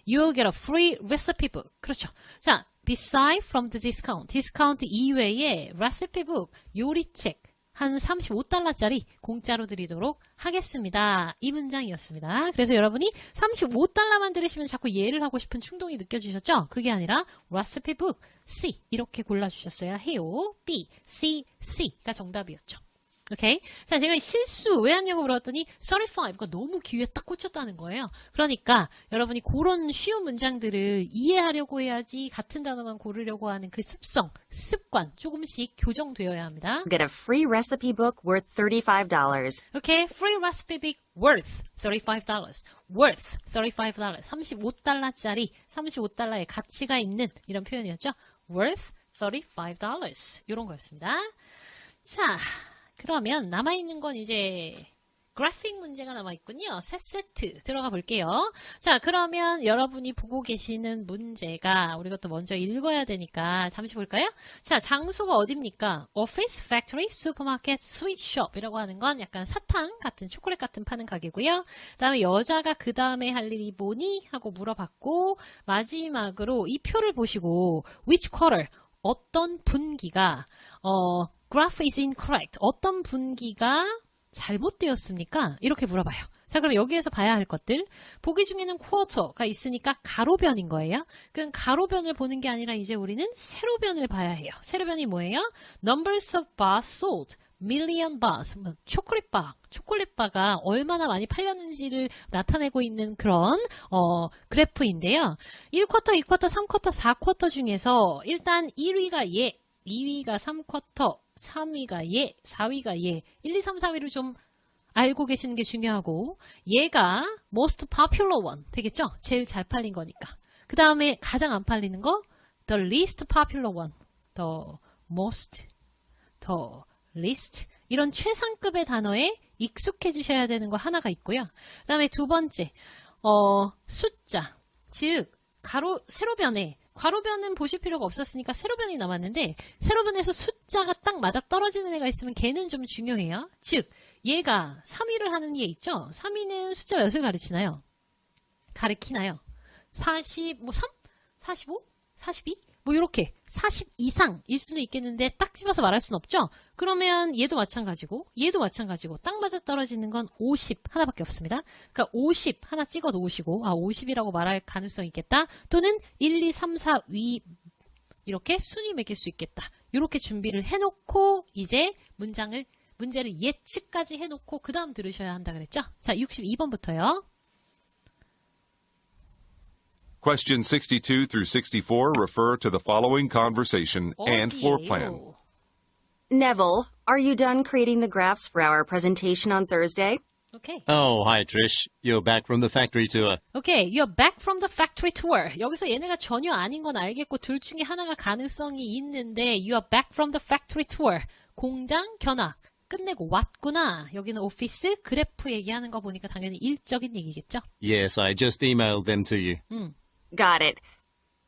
Speaker 1: You will get a free recipe book. 그렇죠. 자, beside from the discount. 디스카운트 이외에 recipe book, 요리책 한 35달러짜리 공짜로 드리도록 하겠습니다. 이 문장이었습니다. 그래서 여러분이 35달러만 들으시면 자꾸 예를 하고 싶은 충동이 느껴지셨죠? 그게 아니라 recipe book, C 이렇게 골라주셨어야 해요. B, C, C가 정답이었죠. 오케이. 자, 제가 실수 왜 하냐고 물어봤더니 35가 너무 귀에 딱 꽂혔다는 거예요. 그러니까 여러분이 그런 쉬운 문장들을 이해하려고 해야지 같은 단어만 고르려고 하는 그 습관 조금씩 교정되어야 합니다.
Speaker 4: Get a free recipe book worth $35.
Speaker 1: 오케이. Free recipe book worth $35. worth $35. 35달러짜리 35달러의 가치가 있는 이런 표현이었죠. worth $35. 이런 거였습니다. 자, 그러면 남아있는 건 이제 그래픽 문제가 남아있군요. 세 세트 들어가 볼게요. 자, 그러면 여러분이 보고 계시는 문제가 우리가 또 먼저 읽어야 되니까 잠시 볼까요? 자, 장소가 어딥니까? 오피스, 팩토리, 슈퍼마켓, 스윗숍 이라고 하는 건 약간 사탕 같은 초콜릿 같은 파는 가게고요. 그 다음에 여자가 그 다음에 할 일이 뭐니? 하고 물어봤고 마지막으로 이 표를 보시고 which quarter 어떤 분기가 graph is incorrect. 어떤 분기가 잘못되었습니까? 이렇게 물어봐요. 자, 그럼 여기에서 봐야 할 것들. 보기 중에는 quarter가 있으니까 가로변인 거예요. 그럼 가로변을 보는 게 아니라 이제 우리는 세로변을 봐야 해요. 세로변이 뭐예요? Numbers of bars sold. million bars. 초콜릿바가 얼마나 많이 팔렸는지를 나타내고 있는 그런 그래프인데요. 1쿼터, 2쿼터, 3쿼터, 4쿼터 중에서 일단 1위가 예, 2위가 3쿼터, 3위가 예, 4위가 예, 1, 2, 3, 4위를 좀 알고 계시는 게 중요하고 얘가 most popular one 되겠죠? 제일 잘 팔린 거니까. 그 다음에 가장 안 팔리는 거 the least popular one, the most, the least 이런 최상급의 단어에 익숙해지셔야 되는 거 하나가 있고요. 그 다음에 두 번째 숫자, 즉 세로변에 괄호변은 보실 필요가 없었으니까 세로변이 남았는데 세로변에서 숫자가 딱 맞아 떨어지는 애가 있으면 걔는 좀 중요해요. 즉 얘가 3위를 하는 얘 있죠. 3위는 숫자 몇을 가르치나요? 가르치나요? 40, 3? 45? 42? 이렇게 40 이상일 수는 있겠는데 딱 집어서 말할 수는 없죠. 그러면 얘도 마찬가지고 딱 맞아 떨어지는 건 50 하나밖에 없습니다. 그러니까 50 하나 찍어 놓으시고 50이라고 말할 가능성이 있겠다. 또는 1, 2, 3, 4 위 이렇게 순위 매길 수 있겠다. 이렇게 준비를 해놓고 이제 문제를 예측까지 해놓고 그 다음 들으셔야 한다 그랬죠. 자, 62번부터요.
Speaker 2: Question 62 through 64 refer to the following conversation and floor plan.
Speaker 4: Neville, are you done creating the graphs for our presentation on Thursday?
Speaker 1: Okay.
Speaker 5: Oh, hi, Trish. You're back from the factory tour.
Speaker 1: Okay, you're back from the factory tour. 여기서 얘네가 전혀 아닌 건 알겠고 둘 중에 하나가 가능성이 있는데 you're back from the factory tour. 공장 견학. 끝내고 왔구나. 여기는 오피스 그래프 얘기하는 거 보니까 당연히 일적인 얘기겠죠?
Speaker 5: Yes, I just emailed them to you.
Speaker 4: Got it.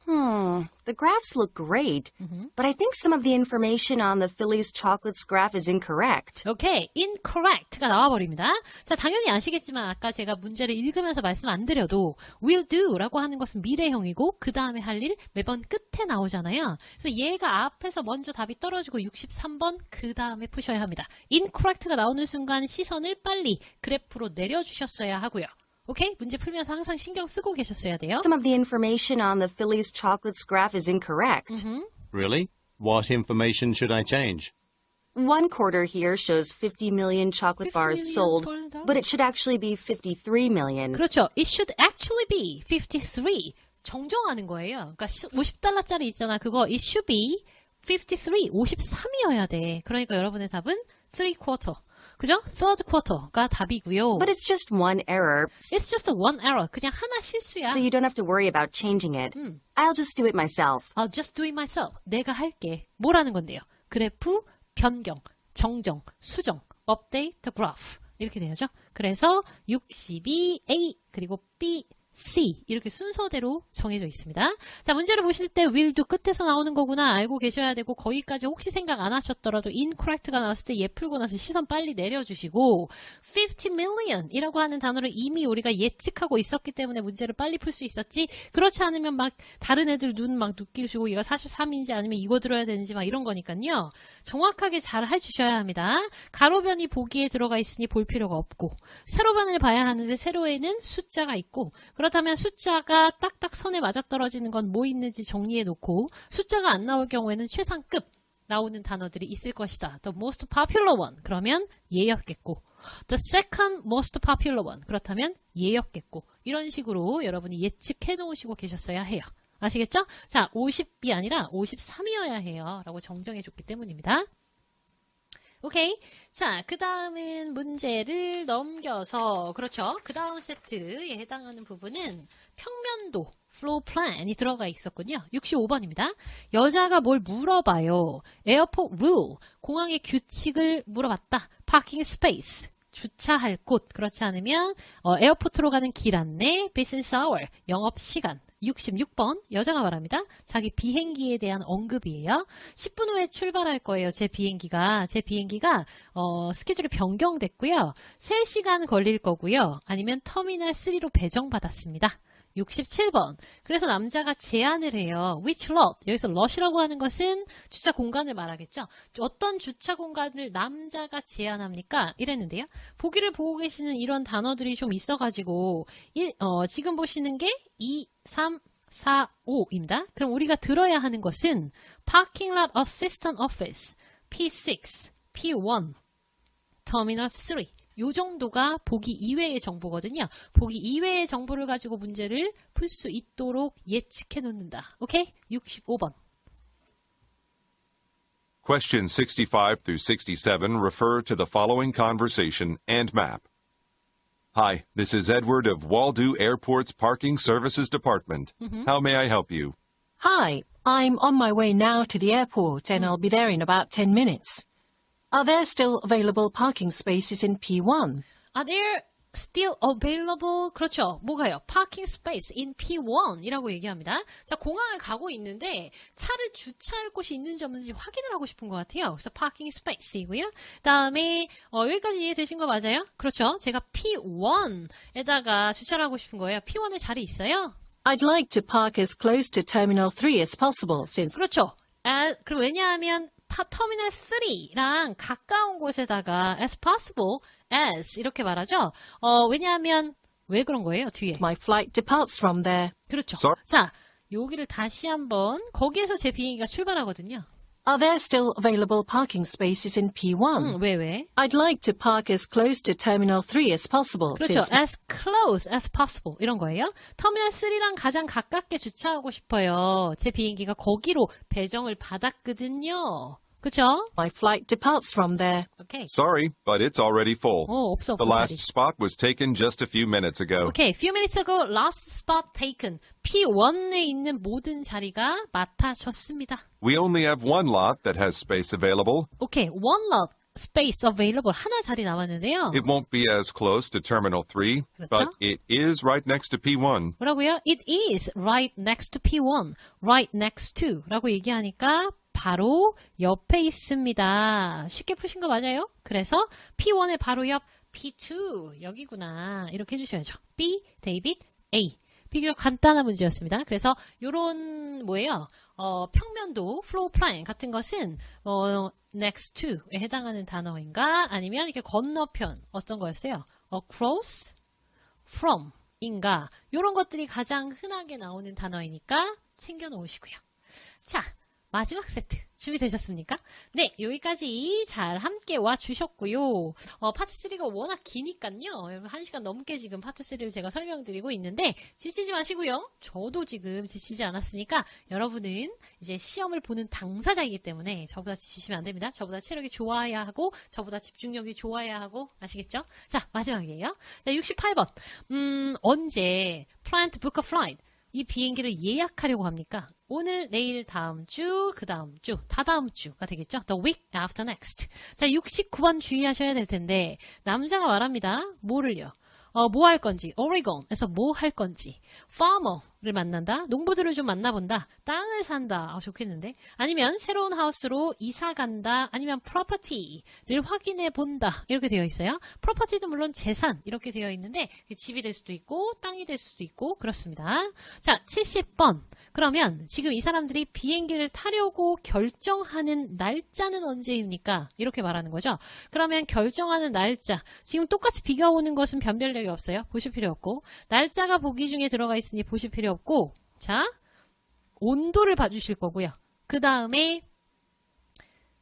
Speaker 4: The graphs look great, but I think some of the information on the Phillies chocolates graph is incorrect.
Speaker 1: 오케이, incorrect가 나와버립니다. 자, 당연히 아시겠지만 아까 제가 문제를 읽으면서 말씀 안 드려도 will do라고 하는 것은 미래형이고 그 다음에 할 일 매번 끝에 나오잖아요. 그래서 얘가 앞에서 먼저 답이 떨어지고 63번 그 다음에 푸셔야 합니다. incorrect가 나오는 순간 시선을 빨리 그래프로 내려주셨어야 하고요. 오케이? 문제 풀면서 항상 신경 쓰고 계셨어야 돼요.
Speaker 4: Some of the information on the Phillies chocolates graph is incorrect.
Speaker 5: Really? What information should I change?
Speaker 4: One quarter here shows 50 million chocolate
Speaker 1: 50
Speaker 4: bars
Speaker 1: million
Speaker 4: sold,
Speaker 1: $4.
Speaker 4: but it should actually be 53 million.
Speaker 1: 그렇죠. It should actually be 53. 정정하는 거예요. 그러니까 50달러짜리 있잖아. 그거 it should be 53. 53이어야 돼. 그러니까 여러분의 답은 3/4. 그죠? third quarter가 답이고요.
Speaker 4: But it's just one error,
Speaker 1: It's just one error. 그냥 하나 실수야.
Speaker 4: so you don't have to worry about changing it. I'll just do it myself.
Speaker 1: I'll just do it myself. 내가 할게. 뭐라는 건데요? 그래프, 변경, 정정, 수정. update the graph. 이렇게 돼야죠. 그래서 62A 그리고 B, C 이렇게 순서대로 정해져 있습니다. 자, 문제를 보실 때 will도 끝에서 나오는 거구나 알고 계셔야 되고 거기까지 혹시 생각 안 하셨더라도 incorrect가 나왔을 때 얘 풀고 나서 시선 빨리 내려주시고 50 million 이라고 하는 단어를 이미 우리가 예측하고 있었기 때문에 문제를 빨리 풀 수 있었지 그렇지 않으면 막 다른 애들 눈 막 눈끼시고 얘가 43인지 아니면 이거 들어야 되는지 막 이런 거니까요. 정확하게 잘 해주셔야 합니다. 가로변이 보기에 들어가 있으니 볼 필요가 없고 세로변을 봐야 하는데 세로에는 숫자가 있고 그렇다면 숫자가 딱딱 선에 맞아떨어지는 건 뭐 있는지 정리해 놓고 숫자가 안 나올 경우에는 최상급 나오는 단어들이 있을 것이다. The most popular one. 그러면 얘였겠고 The second most popular one. 그렇다면 얘였겠고 이런 식으로 여러분이 예측해 놓으시고 계셨어야 해요. 아시겠죠? 자, 50이 아니라 53이어야 해요. 라고 정정해 줬기 때문입니다. 오케이. 자, 그 다음은 문제를 넘겨서, 그렇죠. 그 다음 세트에 해당하는 부분은 평면도, flow plan이 들어가 있었군요. 65번입니다. 여자가 뭘 물어봐요. airport rule, 공항의 규칙을 물어봤다. parking space, 주차할 곳. 그렇지 않으면, 에어포트로 가는 길 안내, business hour, 영업시간. 66번 여자가 말합니다. 자기 비행기에 대한 언급이에요. 10분 후에 출발할 거예요. 제 비행기가 스케줄이 변경됐고요. 3시간 걸릴 거고요. 아니면 터미널 3로 배정받았습니다. 67번. 그래서 남자가 제안을 해요. Which lot? 여기서 lot이라고 하는 것은 주차 공간을 말하겠죠. 어떤 주차 공간을 남자가 제안합니까? 이랬는데요. 보기를 보고 계시는 이런 단어들이 좀 있어가지고 지금 보시는 게 2, 3, 4, 5입니다. 그럼 우리가 들어야 하는 것은 Parking Lot Assistant Office, P6, P1, Terminal 3. 요 정도가 보기 이외의 정보거든요. 보기 이외의 정보를 가지고 문제를 풀 수 있도록 예측해 놓는다. 오케이? 65번.
Speaker 2: Questions 65 through 67 refer to the following conversation and map. Hi, this is Edward of Waldo Airport's Parking Services Department. How may I help you?
Speaker 3: Hi, I'm on my way now to the airport and I'll be there in about 10 minutes. Are there still available parking spaces in P1?
Speaker 1: Are there still available? 그렇죠. 뭐가요? Parking space in P1 이라고 얘기합니다. 자, 공항을 가고 있는데 차를 주차할 곳이 있는지 없는지 확인을 하고 싶은 것 같아요. 그래서 parking space이고요. 다음에 여기까지 이해되신 거 맞아요? 그렇죠. 제가 P1에다가 주차를 하고 싶은 거예요. P1에 자리 있어요?
Speaker 3: I'd like to park as close to Terminal 3 as possible since...
Speaker 1: 그렇죠. 그럼 왜냐하면 터미널 3랑 가까운 곳에다가 as possible as 이렇게 말하죠. 왜냐하면 왜 그런 거예요? 뒤에.
Speaker 3: My flight departs from there.
Speaker 1: 그렇죠.
Speaker 2: Sorry?
Speaker 1: 자, 여기를 다시 한번 거기에서 제 비행기가 출발하거든요.
Speaker 3: Are there still available parking spaces in P1?
Speaker 1: 왜?
Speaker 3: I'd like to park as close to Terminal 3 as possible
Speaker 1: 그렇죠.
Speaker 3: since...
Speaker 1: as close as possible 이런 거예요. 터미널 3랑 가장 가깝게 주차하고 싶어요. 제 비행기가 거기로 배정을 받았거든요. 그렇죠?
Speaker 3: My flight departs from there.
Speaker 1: 오케이.
Speaker 2: Sorry, but it's already full.
Speaker 1: 없어
Speaker 2: The
Speaker 1: 자리.
Speaker 2: last spot was taken just a few minutes ago.
Speaker 1: 오케이. Few minutes ago, last spot taken. P1에 있는 모든 자리가 맡아졌습니다.
Speaker 2: We only have one lot that has space available.
Speaker 1: 오케이. One lot space available. 하나 자리 남았는데요.
Speaker 2: It won't be as close to Terminal 3, but it is right next to P1.
Speaker 1: 뭐라고요? It is right next to P1. Right next to 라고 얘기하니까 바로 옆에 있습니다. 쉽게 푸신 거 맞아요? 그래서 P1의 바로 옆 P2 여기구나. 이렇게 해주셔야죠. B, 데이빗, A. 비교적 간단한 문제였습니다. 그래서 요런 뭐예요? 평면도, flow plan 같은 것은 next to에 해당하는 단어인가 아니면 이렇게 건너편 어떤 거였어요? across, from 인가 요런 것들이 가장 흔하게 나오는 단어이니까 챙겨 놓으시고요. 자, 마지막 세트 준비되셨습니까? 네, 여기까지 잘 함께 와주셨고요. 파트 3가 워낙 기니까요. 1시간 넘게 지금 파트 3를 제가 설명드리고 있는데 지치지 마시고요. 저도 지금 지치지 않았으니까 여러분은 이제 시험을 보는 당사자이기 때문에 저보다 지치시면 안 됩니다. 저보다 체력이 좋아야 하고 저보다 집중력이 좋아야 하고 아시겠죠? 자, 마지막이에요. 자, 68번. 언제 plan to book a flight? 이 비행기를 예약하려고 합니까? 오늘, 내일, 다음 주, 그 다음 주, 다다음 주가 되겠죠? The week after next. 자, 69번 주의하셔야 될 텐데 남자가 말합니다. 뭐를요? 뭐 할 건지, 오레곤에서 뭐 할 건지, farmer를 만난다, 농부들을 좀 만나본다, 땅을 산다, 좋겠는데, 아니면 새로운 하우스로 이사 간다, 아니면 property를 확인해 본다, 이렇게 되어 있어요. property도 물론 재산, 이렇게 되어 있는데, 집이 될 수도 있고, 땅이 될 수도 있고, 그렇습니다. 자, 70번. 그러면 지금 이 사람들이 비행기를 타려고 결정하는 날짜는 언제입니까? 이렇게 말하는 거죠. 그러면 결정하는 날짜, 지금 똑같이 비가 오는 것은 변별력이 없어요. 보실 필요 없고, 날짜가 보기 중에 들어가 있으니 보실 필요 없고, 자, 온도를 봐주실 거고요. 그 다음에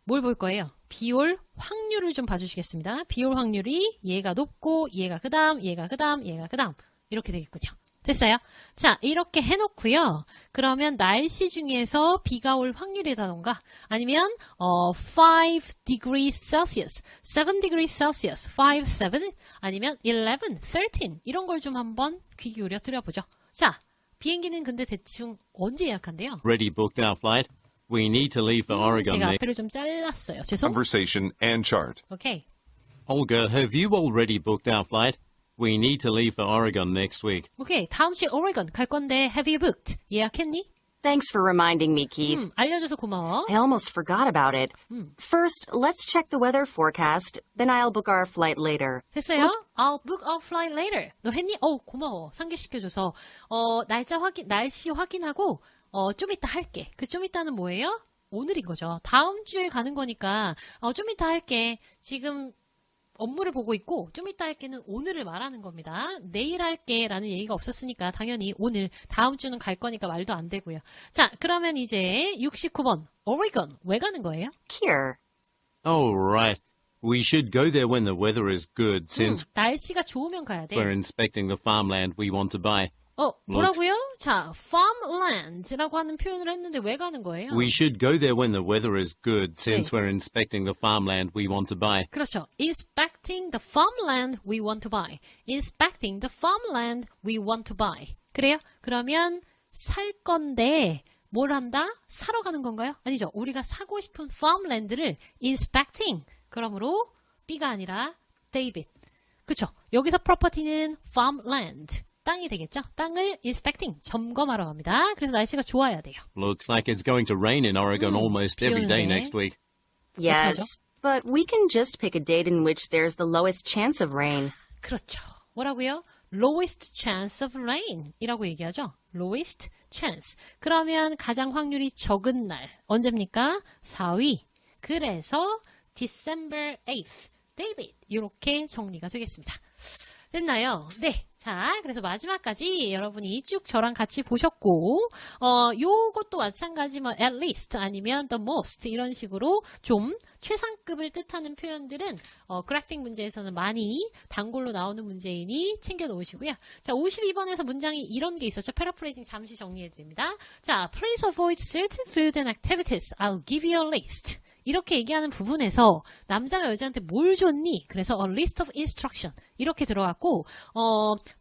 Speaker 1: 뭘 볼 거예요? 비올 확률을 좀 봐주시겠습니다. 비올 확률이 얘가 높고, 얘가 그 다음, 얘가 그 다음, 얘가 그 다음, 이렇게 되겠군요. 됐어요? 자, 이렇게 해놓고요. 그러면 날씨 중에서 비가 올 확률이라던가 아니면 5 degrees Celsius, 7 degrees Celsius, 5, 7 아니면 11, 13 이런 걸 좀 한번 귀 기울여 들여보죠. 자, 비행기는 근데 대충 언제 예약한대요?
Speaker 5: Already booked our flight. We need to leave for Oregon
Speaker 1: 제가
Speaker 5: next.
Speaker 1: 앞에를 좀 잘랐어요. 죄송.
Speaker 2: Conversation and chart.
Speaker 1: 오케이.
Speaker 5: Olga, have you already booked our flight? We need to leave for Oregon next week.
Speaker 1: 오케이. 다음 주에 오레곤 갈 건데 have you booked? 예약했니?
Speaker 4: Thanks for reminding me, Keith.
Speaker 1: 알려줘서 고마워.
Speaker 4: I almost forgot about it. First, let's check the weather forecast. Then I'll book our flight later.
Speaker 1: 됐어요? I'll book our flight later. 너 했니? 고마워. 상기시켜줘서. 날씨 확인하고, 좀 이따 할게. 그 좀 이따는 뭐예요? 오늘인 거죠. 다음 주에 가는 거니까, 좀 이따 할게. 지금 업무를 보고 있고, 좀 이따 할게는 오늘을 말하는 겁니다. 내일 할게 라는 얘기가 없었으니까 당연히 오늘, 다음 주는 갈 거니까 말도 안 되고요. 자, 그러면 이제 69번. 오레곤. 왜 가는 거예요?
Speaker 4: Here.
Speaker 5: Oh, right. We should go there when the weather is good since
Speaker 1: 날씨가 좋으면 가야 돼.
Speaker 5: we're inspecting the farmland we want to buy.
Speaker 1: 뭐라고요? 자, farmland라고 하는 표현을 했는데 왜 가는 거예요?
Speaker 5: We should go there when the weather is good since we're inspecting the farmland we want to buy.
Speaker 1: 그렇죠. Inspecting the farmland we want to buy. Inspecting the farmland we want to buy. 그래요? 그러면 살 건데 뭘 한다? 사러 가는 건가요? 아니죠. 우리가 사고 싶은 farmland를 inspecting. 그러므로 B가 아니라 David. 그렇죠. 여기서 property는 farmland. 땅이 되겠죠? 땅을 inspecting, 점검하러 갑니다. 그래서 날씨가 좋아야 돼요.
Speaker 5: Looks like it's going to rain in Oregon almost every day
Speaker 1: 비오는데.
Speaker 5: next week.
Speaker 4: Yes, but we can just pick a date in which there's the lowest chance of rain.
Speaker 1: 그렇죠. 뭐라고요? lowest chance of rain 이라고 얘기하죠. lowest chance. 그러면 가장 확률이 적은 날. 언제입니까? 4위. 그래서 December 8th. David. 이렇게 정리가 되겠습니다. 됐나요? 네. 자, 그래서 마지막까지 여러분이 쭉 저랑 같이 보셨고, 요것도 마찬가지, at least, 아니면 the most, 이런 식으로 좀 최상급을 뜻하는 표현들은, 그래픽 문제에서는 많이 단골로 나오는 문제이니 챙겨 놓으시고요. 자, 52번에서 문장이 이런 게 있었죠. 패러프레이징 잠시 정리해드립니다. 자, please avoid certain food and activities. I'll give you a list. 이렇게 얘기하는 부분에서 남자가 여자한테 뭘 줬니? 그래서 a list of instruction 이렇게 들어갔고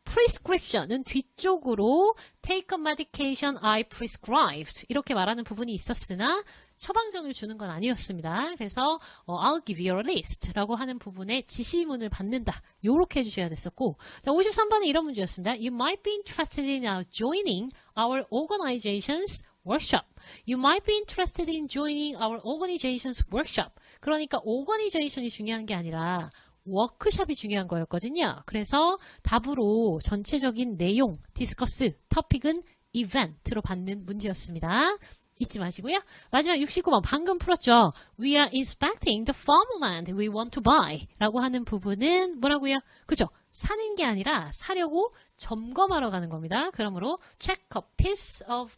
Speaker 1: prescription은 뒤쪽으로 take a medication I prescribed 이렇게 말하는 부분이 있었으나 처방전을 주는 건 아니었습니다. 그래서 I'll give you a list 라고 하는 부분에 지시문을 받는다. 요렇게 해주셔야 됐었고 자, 53번은 이런 문제였습니다. You might be interested in joining our organization's workshop. You might be interested in joining our organization's workshop. 그러니까 organization이 중요한 게 아니라 워크숍이 중요한 거였거든요. 그래서 답으로 전체적인 내용, 디스커스, 토픽은 event로 받는 문제였습니다. 잊지 마시고요. 마지막 69번 방금 풀었죠. We are inspecting the farmland we want to buy 라고 하는 부분은 뭐라고요? 그죠? 사는 게 아니라 사려고 점검하러 가는 겁니다. 그러므로 check a piece of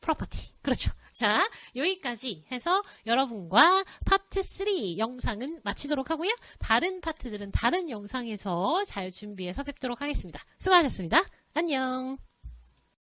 Speaker 1: property. 그렇죠. 자, 여기까지 해서 여러분과 파트 3 영상은 마치도록 하고요. 다른 파트들은 다른 영상에서 잘 준비해서 뵙도록 하겠습니다. 수고하셨습니다. 안녕.